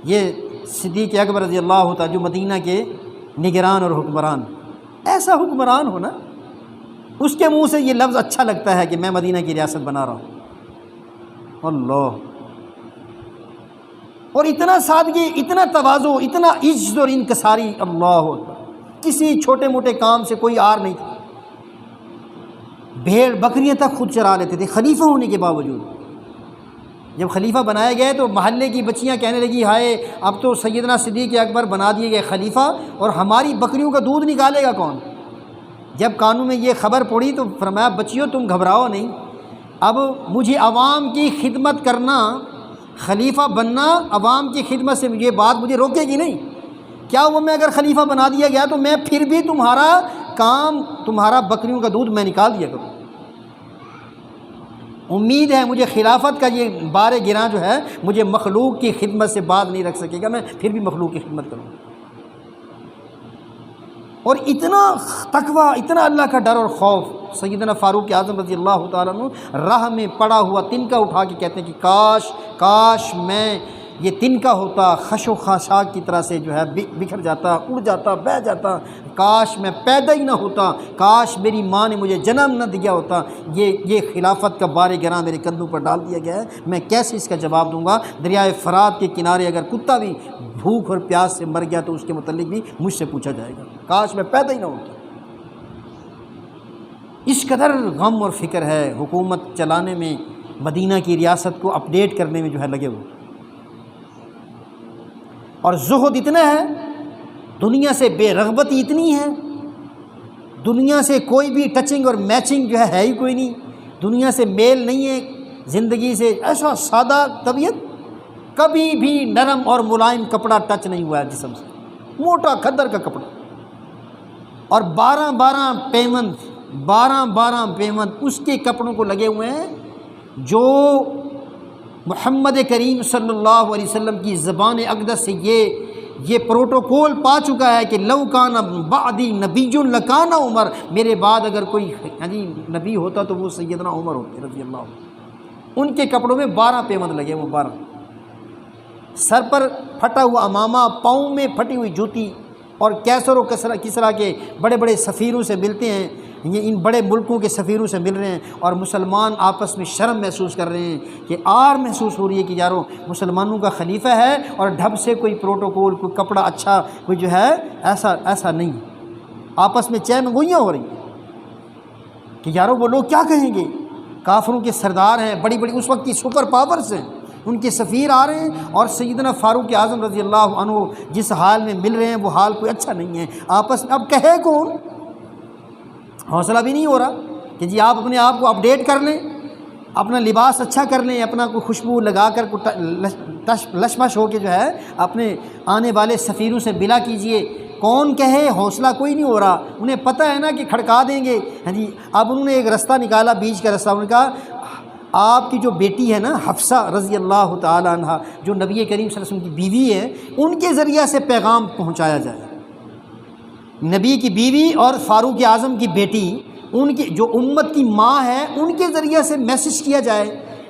یہ صدیق اکبر رضی اللہ تعالیٰ جو مدینہ کے نگران اور حکمران، ایسا حکمران ہونا، اس کے منہ سے یہ لفظ اچھا لگتا ہے کہ میں مدینہ کی ریاست بنا رہا ہوں، اللہ، اور اتنا سادگی، اتنا تواضع، اتنا عجز اور انکساری، اللہ اکبر، کسی چھوٹے موٹے کام سے کوئی آر نہیں تھا، بھیڑ بکریاں تک خود چرا لیتے تھے خلیفہ ہونے کے باوجود۔ جب خلیفہ بنائے گئے تو محلے کی بچیاں کہنے لگی ہائے اب تو سیدنا صدیق اکبر بنا دیے گئے خلیفہ، اور ہماری بکریوں کا دودھ نکالے گا کون؟ جب قانون میں یہ خبر پڑی تو فرمایا بچیوں تم گھبراؤ نہیں، اب مجھے عوام کی خدمت کرنا، خلیفہ بننا، عوام کی خدمت سے یہ بات مجھے روکے گی نہیں، کیا وہ میں اگر خلیفہ بنا دیا گیا تو میں پھر بھی تمہارا کام، تمہارا بکریوں کا دودھ میں نکال دیا کروں، امید ہے مجھے خلافت کا یہ بار گراں جو ہے مجھے مخلوق کی خدمت سے باز نہیں رکھ سکے گا، میں پھر بھی مخلوق کی خدمت کروں۔ اور اتنا تقوی، اتنا اللہ کا ڈر اور خوف، سیدنا فاروق اعظم رضی اللہ تعالیٰ عنہ راہ میں پڑا ہوا تنکا اٹھا کے کہتے ہیں کہ کاش میں یہ تنکا ہوتا، خش و خاشاک کی طرح سے جو ہے بکھر جاتا، اڑ جاتا، بہہ جاتا، کاش میں پیدا ہی نہ ہوتا، کاش میری ماں نے مجھے جنم نہ دیا ہوتا، یہ خلافت کا بار گراں میرے کندھوں پر ڈال دیا گیا ہے، میں کیسے اس کا جواب دوں گا؟ دریائے فرات کے کنارے اگر کتا بھی بھوک اور پیاس سے مر گیا تو اس کے متعلق بھی مجھ سے پوچھا جائے گا، کاش میں پیدا ہی نہ ہوتا۔ اس قدر غم اور فکر ہے حکومت چلانے میں، مدینہ کی ریاست کو اپڈیٹ کرنے میں جو ہے لگے ہوئے، اور زہد اتنا ہے، دنیا سے بے رغبتی اتنی ہے، دنیا سے کوئی بھی ٹچنگ اور میچنگ جو ہے ہی کوئی نہیں، دنیا سے میل نہیں ہے زندگی سے، ایسا سادہ طبیعت، کبھی بھی نرم اور ملائم کپڑا ٹچ نہیں ہوا ہے جسم سے، موٹا کھدر کا کپڑا، اور 12 پیمنٹ 12 پیمنٹ اس کے کپڑوں کو لگے ہوئے ہیں جو محمد کریم صلی اللہ علیہ وسلم کی زبان اقدس سے یہ پروٹوکول پا چکا ہے کہ لو کان بعدی نبی لکان عمر، میرے بعد اگر کوئی نبی ہوتا تو وہ سیدنا عمر ہوتے رضی اللہ عنہ۔ ان کے کپڑوں میں 12 پیوند لگے، وہ 12، سر پر پھٹا ہوا امامہ، پاؤں میں پھٹی ہوئی جوتی، اور کیسر و کسرا کے بڑے بڑے سفیروں سے ملتے ہیں، یہ ان بڑے ملکوں کے سفیروں سے مل رہے ہیں، اور مسلمان آپس میں شرم محسوس کر رہے ہیں کہ آر محسوس ہو رہی ہے کہ یارو مسلمانوں کا خلیفہ ہے اور ڈھب سے کوئی پروٹوکول، کوئی کپڑا اچھا، کوئی جو ہے ایسا نہیں، آپس میں چین گوئیاں ہو رہی ہیں کہ یارو وہ لوگ کیا کہیں گے، کافروں کے سردار ہیں، بڑی بڑی اس وقت کی سپر پاورز ہیں، ان کے سفیر آ رہے ہیں، اور سیدنا فاروق اعظم رضی اللہ عنہ جس حال میں مل رہے ہیں وہ حال کوئی اچھا نہیں ہے آپس میں۔ اب کہے کون؟ حوصلہ بھی نہیں ہو رہا کہ جی آپ اپنے آپ کو اپڈیٹ کر لیں، اپنا لباس اچھا کر لیں، اپنا کوئی خوشبو لگا کر لشمش ہو کے جو ہے اپنے آنے والے سفیروں سے ملا کیجئے۔ کون کہے؟ حوصلہ کوئی نہیں ہو رہا، انہیں پتہ ہے نا کہ کھڑکا دیں گے۔ ہاں جی، اب انہوں نے ایک رستہ نکالا، بیچ کا رستہ، انہوں نے کہا آپ کی جو بیٹی ہے نا حفصہ رضی اللہ تعالی عنہ، جو نبی کریم صلی اللہ علیہ وسلم کی بیوی ہے، ان کے ذریعہ سے پیغام پہنچایا جائے۔ نبی کی بیوی اور فاروق اعظم کی بیٹی، ان کی جو امت کی ماں ہے، ان کے ذریعہ سے میسج کیا جائے،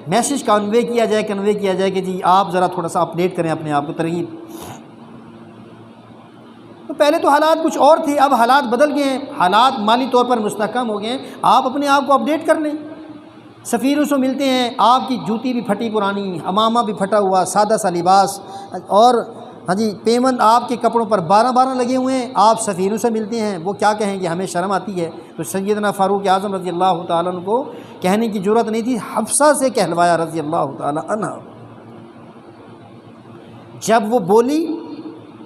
میسج کنوے کیا جائے کہ جی آپ ذرا تھوڑا سا اپڈیٹ کریں اپنے آپ کو، ترغیب۔ تو پہلے تو حالات کچھ اور تھے، اب حالات بدل گئے ہیں، حالات مالی طور پر مستحکم ہو گئے ہیں، آپ اپنے آپ کو اپڈیٹ کر لیں۔ سفیروں سے ملتے ہیں، آپ کی جوتی بھی پھٹی پرانی، امامہ بھی پھٹا ہوا، سادہ سا لباس، اور ہاں جی پیوند آپ کے کپڑوں پر 12 لگے ہوئے ہیں، آپ سفیروں سے ملتے ہیں، وہ کیا کہیں گے؟ ہمیں شرم آتی ہے۔ تو سیدنا فاروق اعظم رضی اللہ تعالیٰ عنہ کو کہنے کی ضرورت نہیں تھی، حفصہ سے کہلوایا رضی اللہ تعالیٰ عنہ۔ جب وہ بولی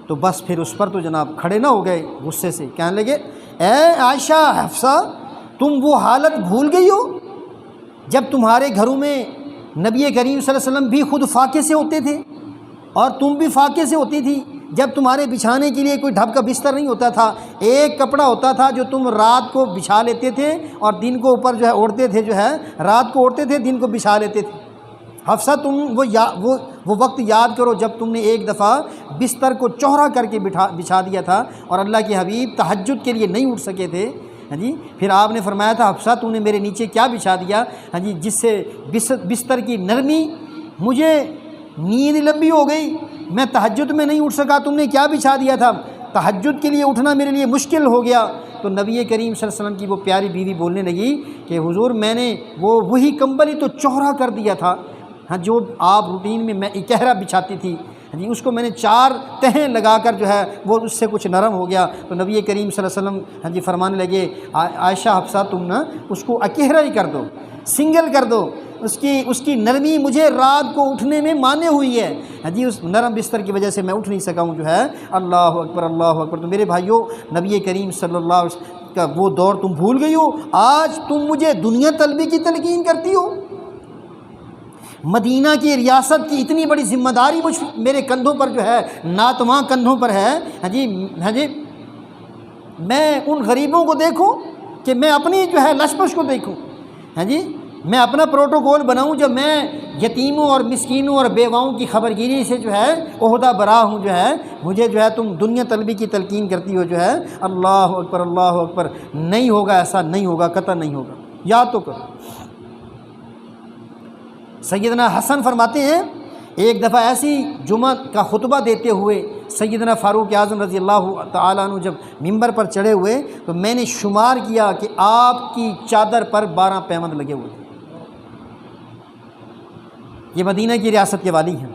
تو بس پھر اس پر تو جناب کھڑے نہ ہو گئے غصے سے، کہنے لگے اے عائشہ، حفصہ، تم وہ حالت بھول گئی ہو جب تمہارے گھروں میں نبی کریم صلی اللہ علیہ وسلم بھی خود فاقے سے ہوتے تھے اور تم بھی فاقے سے ہوتی تھی، جب تمہارے بچھانے کے لیے کوئی ڈھب کا بستر نہیں ہوتا تھا، ایک کپڑا ہوتا تھا جو تم رات کو بچھا لیتے تھے اور دن کو اوپر جو ہے اوڑھتے تھے، جو ہے رات کو اوڑھتے تھے، دن کو بچھا لیتے تھے۔ حفصہ تم وہ وقت یاد کرو جب تم نے ایک دفعہ بستر کو چوہرا کر کے بچھا دیا تھا اور اللہ کے حبیب تہجد کے لیے نہیں اٹھ سکے تھے۔ ہاں جی، پھر آپ نے فرمایا تھا حفصہ تو نے میرے نیچے کیا بچھا دیا؟ ہاں جی، جس سے بستر کی نرمی، مجھے نیند لمبی ہو گئی، میں تہجد میں نہیں اٹھ سکا، تم نے کیا بچھا دیا تھا؟ تہجد کے لیے اٹھنا میرے لیے مشکل ہو گیا۔ تو نبی کریم صلی اللہ علیہ وسلم کی وہ پیاری بیوی بولنے لگی کہ حضور میں نے وہی کمبل ہی تو چوہرا کر دیا تھا، ہاں جو آپ روٹین میں اکہرا بچھاتی تھی، جی اس کو میں نے 4 تہیں لگا کر جو ہے وہ اس سے کچھ نرم ہو گیا۔ تو نبی کریم صلی اللہ علیہ وسلم ہاں جی فرمانے لگے عائشہ، حفصہ تم نا اس کو اکہرا ہی کر دو، سنگل کر دو، اس کی نرمی مجھے رات کو اٹھنے میں مانے ہوئی ہے، ہاں جی اس نرم بستر کی وجہ سے میں اٹھ نہیں سکا ہوں جو ہے۔ اللہ اکبر، اللہ اکبر۔ تو میرے بھائیوں، نبی کریم صلی اللہ علیہ وسلم کا وہ دور تم بھول گئی ہو، آج تم مجھے دنیا طلبی کی تلقین کرتی ہو۔ مدینہ کی ریاست کی اتنی بڑی ذمہ داری میرے کندھوں پر جو ہے، ناتواں کندھوں پر ہے، ہاں جی میں ان غریبوں کو دیکھوں کہ میں اپنی جو ہے لشپش کو دیکھوں، ہاں جی میں اپنا پروٹوکول بناؤں جب میں یتیموں اور مسکینوں اور بیواؤں کی خبرگیری سے جو ہے عہدہ برا ہوں، جو ہے مجھے جو ہے تم دنیا طلبی کی تلقین کرتی ہو جو ہے۔ اللہ اکبر، اللہ اکبر۔ نہیں ہوگا، ایسا نہیں ہوگا، قطع نہیں ہوگا، یاد تو کرو۔ سیدنا حسن فرماتے ہیں ایک دفعہ ایسی جمعہ کا خطبہ دیتے ہوئے سیدنا فاروق اعظم رضی اللہ تعالیٰ عنہ جب ممبر پر چڑھے ہوئے تو میں نے شمار کیا کہ آپ کی چادر پر 12 پیوند لگے ہوئے تھے۔ یہ مدینہ کی ریاست کے والی ہیں۔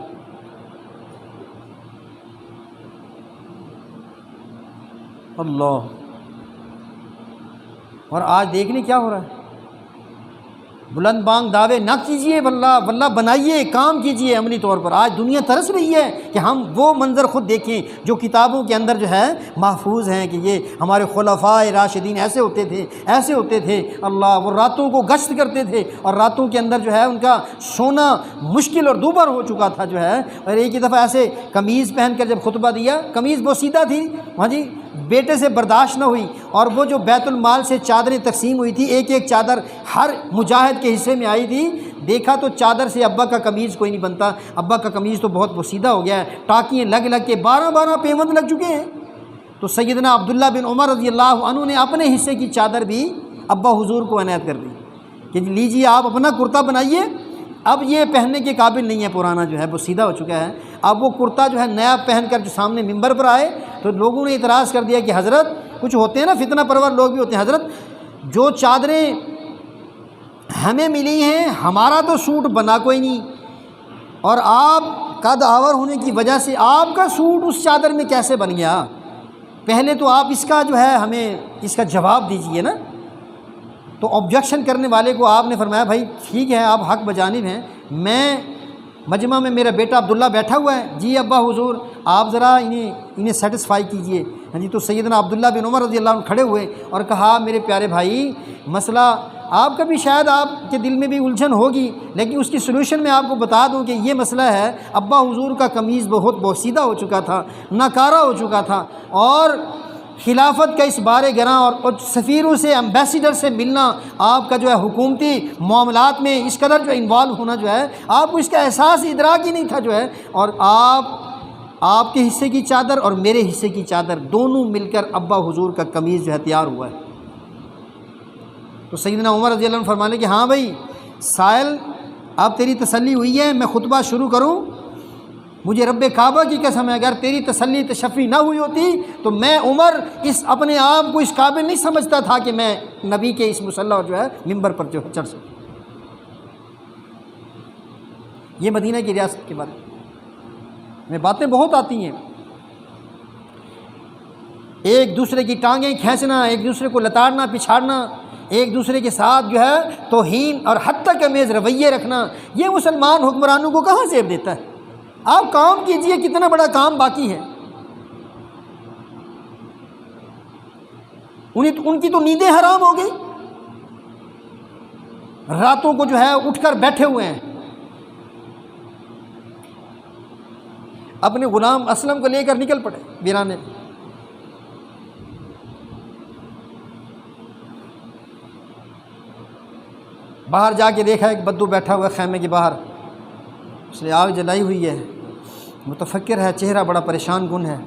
اللہ، اور آج دیکھنے کیا ہو رہا ہے۔ بلند بانگ دعوے نہ کیجئے، واللہ بنائیے، کام کیجئے عملی طور پر۔ آج دنیا ترس رہی ہے کہ ہم وہ منظر خود دیکھیں جو کتابوں کے اندر جو ہے محفوظ ہیں کہ یہ ہمارے خلفاء راشدین ایسے ہوتے تھے، ایسے ہوتے تھے۔ اللہ، وہ راتوں کو گشت کرتے تھے اور راتوں کے اندر جو ہے ان کا سونا مشکل اور دوبر ہو چکا تھا جو ہے۔ اور ایک ہی دفعہ ایسے قمیض پہن کر جب خطبہ دیا، قمیض بوسیدہ تھی، ہاں جی بیٹے سے برداشت نہ ہوئی، اور وہ جو بیت المال سے چادریں تقسیم ہوئی تھی، ایک ایک چادر ہر مجاہد کے حصے میں آئی تھی، دیکھا تو چادر سے ابا کا قمیض کوئی نہیں بنتا، ابا کا قمیض تو بہت پوسیدہ ہو گیا ہے، ٹاکیاں لگ لگ کے 12 پیوند لگ چکے ہیں۔ تو سیدنا عبداللہ بن عمر رضی اللہ عنہ نے اپنے حصے کی چادر بھی ابا حضور کو عنایت کر دی کہ لیجیے آپ اپنا کرتا بنائیے، اب یہ پہننے کے قابل نہیں ہے، پرانا جو ہے وہ سیدھا ہو چکا ہے، اب وہ کرتا جو ہے نیا پہن کر جو سامنے ممبر پر آئے تو لوگوں نے اعتراض کر دیا کہ حضرت، کچھ ہوتے ہیں نا فتنہ پرور لوگ بھی ہوتے ہیں، حضرت جو چادریں ہمیں ملی ہیں ہمارا تو سوٹ بنا کوئی نہیں، اور آپ قد آور ہونے کی وجہ سے آپ کا سوٹ اس چادر میں کیسے بن گیا؟ پہلے تو آپ اس کا جو ہے ہمیں اس کا جواب دیجئے نا۔ تو آبجیکشن کرنے والے کو آپ نے فرمایا بھائی ٹھیک ہے، آپ حق بجانب ہیں، میں مجمع میں میرا بیٹا عبداللہ بیٹھا ہوا ہے، جی ابا حضور آپ ذرا انہیں سیٹسفائی کیجئے۔ ہاں جی، تو سیدنا عبداللہ بن عمر رضی اللہ عنہ کھڑے ہوئے اور کہا میرے پیارے بھائی، مسئلہ آپ کا بھی شاید آپ کے دل میں بھی الجھن ہوگی، لیکن اس کی سلوشن میں آپ کو بتا دوں کہ یہ مسئلہ ہے، ابا حضور کا قمیض بہت بوسیدہ ہو چکا تھا، ناکارہ ہو چکا تھا، اور خلافت کا اس بار گراں اور سفیروں سے ایمبیسیڈر سے ملنا، آپ کا جو ہے حکومتی معاملات میں اس قدر جو انوالو ہونا جو ہے، آپ کو اس کا احساس ادراک ہی نہیں تھا جو ہے، اور آپ کے حصے کی چادر اور میرے حصے کی چادر دونوں مل کر ابا حضور کا قمیض جو ہے تیار ہوا ہے۔ تو سیدنا عمر رضی اللہ عنہ فرمانے کہ ہاں بھائی سائل، اب تیری تسلی ہوئی ہے، میں خطبہ شروع کروں؟ مجھے رب کعبہ کی قسم ہے اگر تیری تسلی تشفی نہ ہوئی ہوتی تو میں عمر اپنے آپ کو اس قابل نہیں سمجھتا تھا کہ میں نبی کے اس مصلی جو ہے ممبر پر جو ہے چڑھ سکوں۔ یہ مدینہ کی ریاست کے بارے میں باتیں بہت آتی ہیں، ایک دوسرے کی ٹانگیں کھینچنا، ایک دوسرے کو لتاڑنا پچھاڑنا، ایک دوسرے کے ساتھ جو ہے توہین اور حد تک امیز رویے رکھنا، یہ مسلمان حکمرانوں کو کہاں زیب دیتا ہے؟ آپ کام کیجئے، کتنا بڑا کام باقی ہے۔ ان کی تو نیندیں حرام ہو گئی، راتوں کو جو ہے اٹھ کر بیٹھے ہوئے ہیں، اپنے غلام اسلم کو لے کر نکل پڑے ویرانے میں۔ باہر جا کے دیکھا ایک بدو بیٹھا ہوا ہے خیمے کے باہر، اس نے آگ جلائی ہوئی ہے، متفکر ہے، چہرہ بڑا پریشان کن ہے۔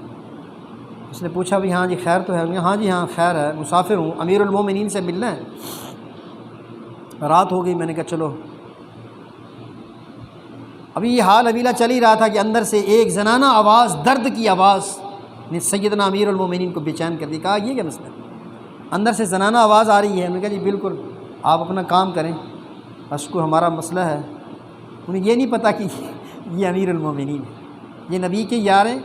اس نے پوچھا بھی ہاں جی خیر تو ہے؟ انہوں نے ہاں جی ہاں خیر ہے، مسافر ہوں، امیر المومنین سے ملنا ہے، رات ہو گئی۔ میں نے کہا چلو۔ ابھی یہ حال حویلہ چل ہی رہا تھا کہ اندر سے ایک زنانہ آواز، درد کی آواز نے سیدنا امیر المومنین کو بے چین کر دی۔ کہا یہ کیا مسئلہ ہے؟ اندر سے زنانہ آواز آ رہی ہے۔ میں نے کہا جی بالکل آپ اپنا کام کریں، اشکو ہمارا مسئلہ ہے۔ انہیں یہ نہیں پتہ کہ یہ امیر المومنین ہے، یہ نبی کے یار ہیں،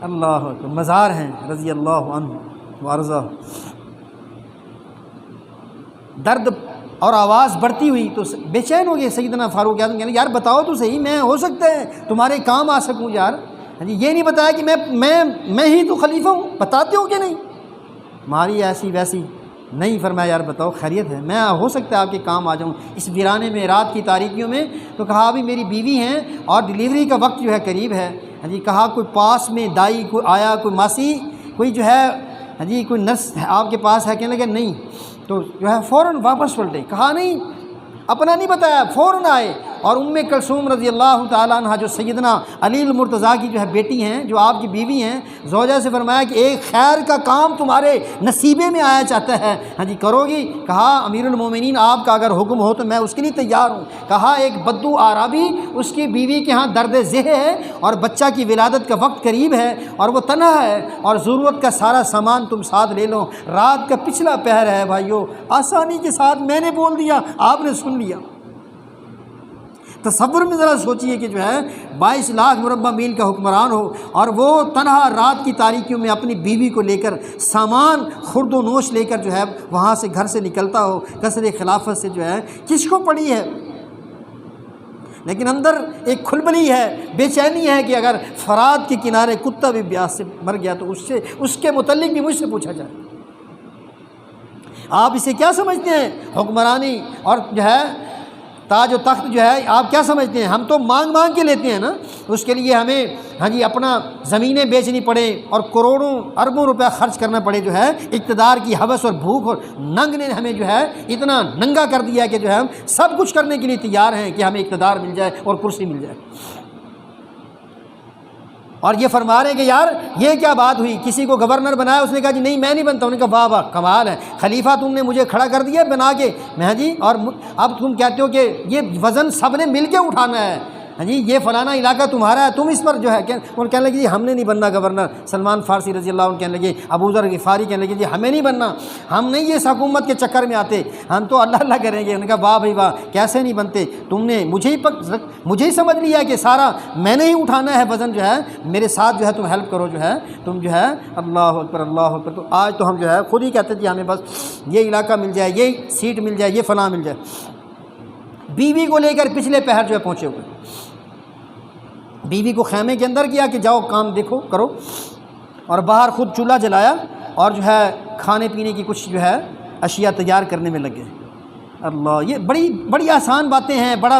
اللہ اکبر، مزار ہیں رضی اللہ عنہ وارضہ۔ درد اور آواز بڑھتی ہوئی تو بے چین ہو گئے سیدنا فاروق اعظم، کہنے یار بتاؤ تو صحیح، میں ہو سکتا ہے تمہارے کام آ سکوں یار، یہ نہیں بتایا کہ میں ہی تو خلیفہ ہوں، بتاتے ہو کہ نہیں؟ ہماری ایسی ویسی نہیں، فرمایا یار بتاؤ خیریت ہے، میں ہو سکتا ہے آپ کے کام آ جاؤں اس ویرانے میں رات کی تاریکیوں میں۔ تو کہا ابھی میری بیوی ہیں اور ڈیلیوری کا وقت جو ہے قریب ہے۔ ہاں جی، کہا کوئی پاس میں دائی کوئی آیا، کوئی ماسی، کوئی جو ہے ہاں جی کوئی نرس آپ کے پاس ہے؟ کہنے لگے نہیں۔ تو جو ہے فوراً واپس پلٹے، کہا نہیں، اپنا نہیں بتایا، فوراً آئے۔ اور ام کلثوم رضی اللہ تعالیٰ عنہ جو سیدنا علی المرتضیٰ کی جو ہے بیٹی ہیں، جو آپ کی بیوی ہیں، زوجہ سے فرمایا کہ ایک خیر کا کام تمہارے نصیبے میں آیا چاہتا ہے، ہاں جی کرو گی؟ کہا امیر المومنین آپ کا اگر حکم ہو تو میں اس کے لیے تیار ہوں۔ کہا ایک بدو عربی، اس کی بیوی کے ہاں درد ذہ ہے اور بچہ کی ولادت کا وقت قریب ہے اور وہ تنہا ہے اور ضرورت کا سارا سامان تم ساتھ لے لو، رات کا پچھلا پہر ہے بھائیو، آسانی کے ساتھ میں نے بول دیا، آپ نے سن لیا۔ تصور میں ذرا سوچئے کہ جو ہے 22 لاکھ مربع میل کا حکمران ہو اور وہ تنہا رات کی تاریکیوں میں اپنی بیوی کو لے کر سامان خرد و نوش لے کر جو ہے وہاں سے گھر سے نکلتا ہو، کثر خلافت سے جو ہے کس کو پڑی ہے؟ لیکن اندر ایک کھلبلی ہے، بے چینی ہے کہ اگر فرات کے کنارے کتا بھی پیاس سے مر گیا تو اس کے متعلق بھی مجھ سے پوچھا جائے۔ آپ اسے کیا سمجھتے ہیں؟ حکمرانی اور جو ہے تاج و تخت جو ہے آپ کیا سمجھتے ہیں؟ ہم تو مانگ مانگ کے لیتے ہیں نا، اس کے لیے ہمیں ہاں جی اپنا زمینیں بیچنی پڑے اور کروڑوں اربوں روپے خرچ کرنا پڑے، جو ہے اقتدار کی ہوس اور بھوک اور ننگ نے ہمیں جو ہے اتنا ننگا کر دیا کہ جو ہے ہم سب کچھ کرنے کے لیے تیار ہیں کہ ہمیں اقتدار مل جائے اور کرسی مل جائے۔ اور یہ فرما رہے ہیں کہ یار یہ کیا بات ہوئی، کسی کو گورنر بنایا، اس نے کہا جی نہیں میں نہیں بنتا، انہوں نے کہا واہ واہ کمال ہے، خلیفہ تم نے مجھے کھڑا کر دیا بنا کے، میں جی اور اب تم کہتے ہو کہ یہ وزن سب نے مل کے اٹھانا ہے، ہاں جی یہ فلانا علاقہ تمہارا ہے، تم اس پر جو ہے ان کہنے لگے جی ہم نے نہیں بننا گورنر، سلمان فارسی رضی اللہ عنہ کہنے لگے، ابو ذر غفاری کہنے لگے جی ہمیں نہیں بننا، ہم نہیں اس حکومت کے چکر میں آتے، ہم تو اللہ اللہ کریں گے۔ انہوں نے کہا واہ بھائی واہ کیسے نہیں بنتے، تم نے مجھے ہی سمجھ لیا کہ سارا میں نے ہی اٹھانا ہے وزن، جو ہے میرے ساتھ جو ہے تم ہیلپ کرو، جو ہے تم جو ہے اللہ اکبر اللہ اکبر۔ تو آج تو ہم جو ہے خود ہی کہتے ہیں جی ہمیں بس یہ علاقہ مل جائے، یہ سیٹ مل جائے، یہ فلاں مل جائے۔ بیوی کو لے کر پچھلے پہر جو ہے پہنچے ہوئے، بیوی کو خیمے کے اندر کیا کہ جاؤ کام دیکھو کرو، اور باہر خود چولہا جلایا اور جو ہے کھانے پینے کی کچھ جو ہے اشیاء تیار کرنے میں لگے۔ اللہ یہ بڑی آسان باتیں ہیں، بڑا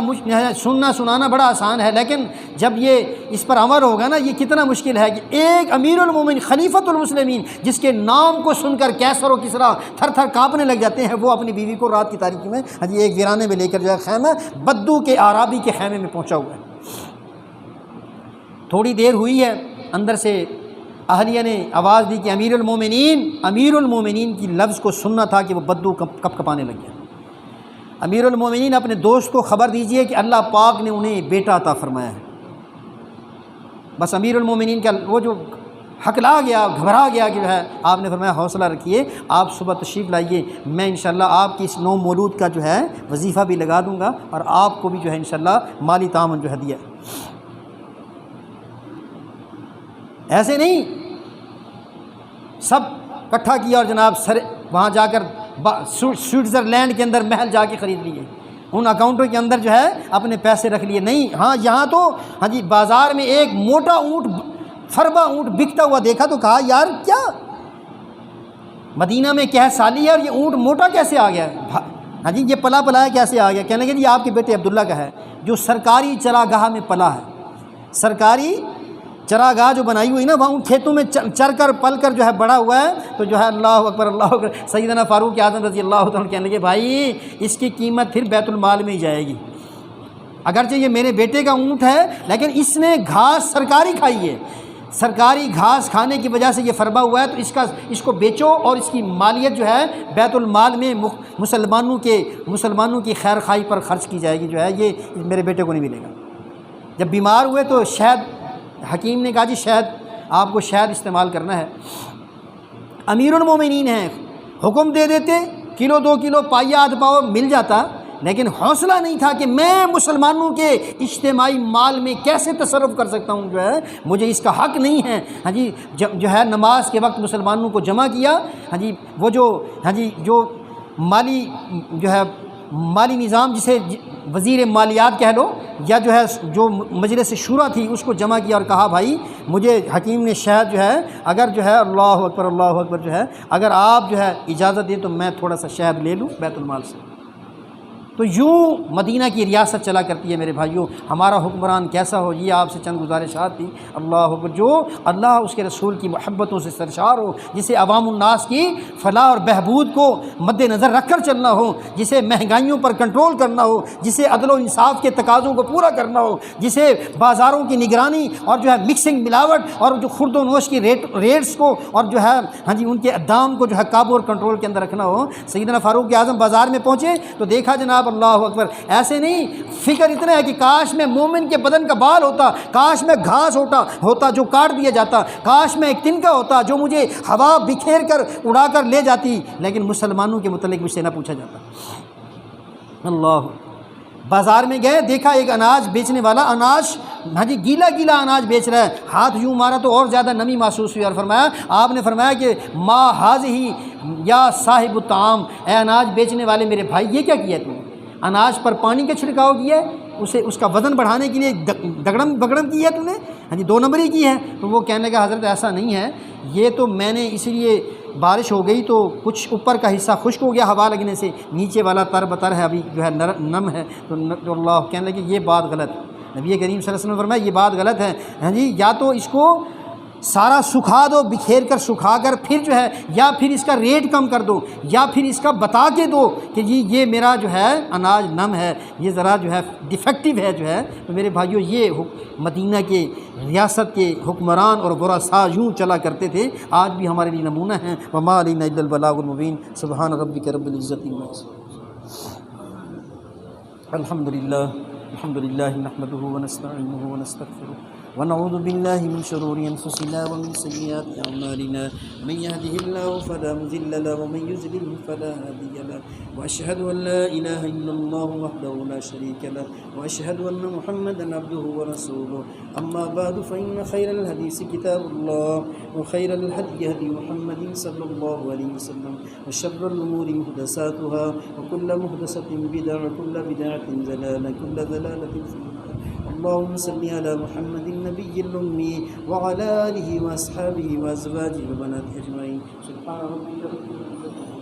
سننا سنانا بڑا آسان ہے، لیکن جب یہ اس پر عمل ہوگا نا یہ کتنا مشکل ہے کہ ایک امیر المومنین خلیفۃ المسلمین جس کے نام کو سن کر کیسر و کسریٰ تھر تھر کانپنے لگ جاتے ہیں، وہ اپنی بیوی کو رات کی تاریکی میں ایک ویرانے میں لے کر جو ہے خیمہ بدو کے عرابی کے خیمے میں پہنچا ہوا ہے۔ تھوڑی دیر ہوئی ہے، اندر سے اہلیہ نے آواز دی کہ امیر المومنین کی لفظ کو سننا تھا کہ وہ بدو کپ کپانے لگ گیا۔ امیر المومنین اپنے دوست کو خبر دیجئے کہ اللہ پاک نے انہیں بیٹا عطا فرمایا ہے۔ بس امیر المومنین کا وہ جو ہکلا گیا، گھبرا گیا کہ جو ہے آپ نے فرمایا حوصلہ رکھیے، آپ صبح تشریف لائیے، میں انشاءاللہ آپ کی اس نو مولود کا جو ہے وظیفہ بھی لگا دوں گا اور آپ کو بھی جو ہے انشاءاللہ مالی تعاون جو ہے دیا۔ ایسے نہیں سب اکٹھا کیا اور جناب وہاں جا کر سوئٹزرلینڈ کے اندر محل جا کے خرید لیے، ان اکاؤنٹوں کے اندر جو ہے اپنے پیسے رکھ لیے۔ نہیں، ہاں یہاں تو ہاں جی بازار میں ایک موٹا اونٹ فربا اونٹ بکتا ہوا دیکھا تو کہا یار کیا مدینہ میں کیا سالی ہے اور یہ اونٹ موٹا کیسے آ گیا، ہاں جی یہ پلا پلایا کیسے آ گیا؟ کہنے لگے جی آپ کے بیٹے عبداللہ کا ہے جو سرکاری چراگاہ میں پلا ہے، سرکاری چراگاہ جو بنائی ہوئی نا وہاں ان کھیتوں میں چر کر پل کر جو ہے بڑا ہوا ہے، تو جو ہے اللہ اکبر اللہ اکبر۔ سیدنا فاروق اعظم رضی اللہ تعالیٰ کہنے لگے بھائی اس کی قیمت پھر بیت المال میں ہی جائے گی، اگرچہ یہ میرے بیٹے کا اونٹ ہے لیکن اس نے گھاس سرکاری کھائی ہے، سرکاری گھاس کھانے کی وجہ سے یہ فربا ہوا ہے، تو اس کو بیچو اور اس کی مالیت جو ہے بیت المال میں مسلمانوں کی خیر خواہی پر خرچ کی جائے گی، جو ہے یہ میرے بیٹے کو نہیں ملے گا۔ جب بیمار ہوئے تو شہد، حکیم نے کہا جی شہد آپ کو شہد استعمال کرنا ہے، امیر المومنین ہیں، حکم دے دیتے کلو 2 کلو پائیا آدھ پاؤ مل جاتا، لیکن حوصلہ نہیں تھا کہ میں مسلمانوں کے اجتماعی مال میں کیسے تصرف کر سکتا ہوں، جو ہے مجھے اس کا حق نہیں ہے۔ ہاں جی جو ہے نماز کے وقت مسلمانوں کو جمع کیا، ہاں جی وہ جو مالی جو ہے مالی نظام جسے وزیر مالیات کہہ لو یا جو ہے جو مجلس شورا تھی اس کو جمع کیا اور کہا بھائی مجھے حکیم نے شہد جو ہے اگر جو ہے اللہ اکبر جو ہے اگر آپ جو ہے اجازت دیں تو میں تھوڑا سا شہد لے لوں بیت المال سے۔ تو یوں مدینہ کی ریاست چلا کرتی ہے میرے بھائیوں۔ ہمارا حکمران کیسا ہو یہ آپ سے چند گزارشات تھی۔ اللہ اکبر، جو اللہ اس کے رسول کی محبتوں سے سرشار ہو، جسے عوام الناس کی فلاح اور بہبود کو مد نظر رکھ کر چلنا ہو، جسے مہنگائیوں پر کنٹرول کرنا ہو، جسے عدل و انصاف کے تقاضوں کو پورا کرنا ہو، جسے بازاروں کی نگرانی اور جو ہے مکسنگ ملاوٹ اور جو خرد و نوش کی ریٹس کو اور جو ہے ہاں جی ان کے دام کو جو ہے قابو اور کنٹرول کے اندر رکھنا ہو۔ سیدنا فاروق اعظم بازار میں پہنچے تو دیکھا جناب اللہ اکبر، ایسے نہیں، فکر اتنا ہے کہ کاش میں مومن کے بدن کا بال ہوتا، کاش میں گھاس ہوتا جو کاٹ دیا جاتا، کاش میں ایک تنکا ہوتا جو مجھے ہوا بکھیر کر اڑا کر لے جاتی، لیکن مسلمانوں کے متعلق مجھ سے نہ پوچھا جاتا۔ اللہ، بازار میں گئے دیکھا ایک اناج بیچنے والا اناج ہاں جی گیلا اناج بیچ رہا ہے، ہاتھ یوں مارا تو اور زیادہ نمی محسوس ہوئی اور آپ نے فرمایا کہ ما حاذہ یا صاحب الطعام، اے اناج بیچنے والے میرے بھائی یہ کیا کیا تم نے؟ اناج پر پانی کا چھڑکاؤ کیا ہے، اس کا وزن بڑھانے کے لیے بگڑم کی ہے تم نے، ہاں جی 2 نمبری کی ہے۔ تو وہ کہنے کا حضرت ایسا نہیں ہے، یہ تو میں نے اس لیے بارش ہو گئی تو کچھ اوپر کا حصہ خشک ہو گیا ہوا لگنے سے، نیچے والا تر بتر ہے ابھی جو ہے نم ہے، تو اللہ کہنے لگے یہ بات غلط ہے۔ نبی کریم صلی اللہ علیہ وسلم نے فرمایا یہ بات غلط ہے، ہاں جی، یا تو اس کو سارا سکھا دو، بکھیر کر سکھا کر پھر جو ہے، یا پھر اس کا ریٹ کم کر دو، یا پھر اس کا بتا کے دو کہ جی یہ میرا جو ہے اناج نم ہے، یہ ذرا جو ہے ڈیفیکٹیو ہے جو ہے۔ تو میرے بھائیوں یہ مدینہ کے ریاست کے حکمران اور برسا یوں چلا کرتے تھے، آج بھی ہمارے لیے نمونہ ہیں۔ وما علینا الا البلاغ المبین۔ سبحان ربک رب العزت عما یصفون۔ الحمد للہ نحمده ونستعینه ونستغفره ونعوذ باللہ من شرور انفسنا ومن سیئات اعمالنا من يهده الله فلا مضل له ومن يضلل فلا هادي له واشهد ان لا اله الا الله وحده لا شريك له واشهد ان محمدا عبده ورسوله اما بعد فان خير الحديث كتاب الله وخير الهدي هدي محمد صلى الله عليه وسلم وشر الامور محدثاتها وكل محدثة بدعة وكل بدعة ضلالة وكل ضلالة في النار۔ اللهم صل على محمد النبي الأمي وعلى آله وأصحابه وأزواجه وبناته أجمعين۔ سبحان ربك رب العزة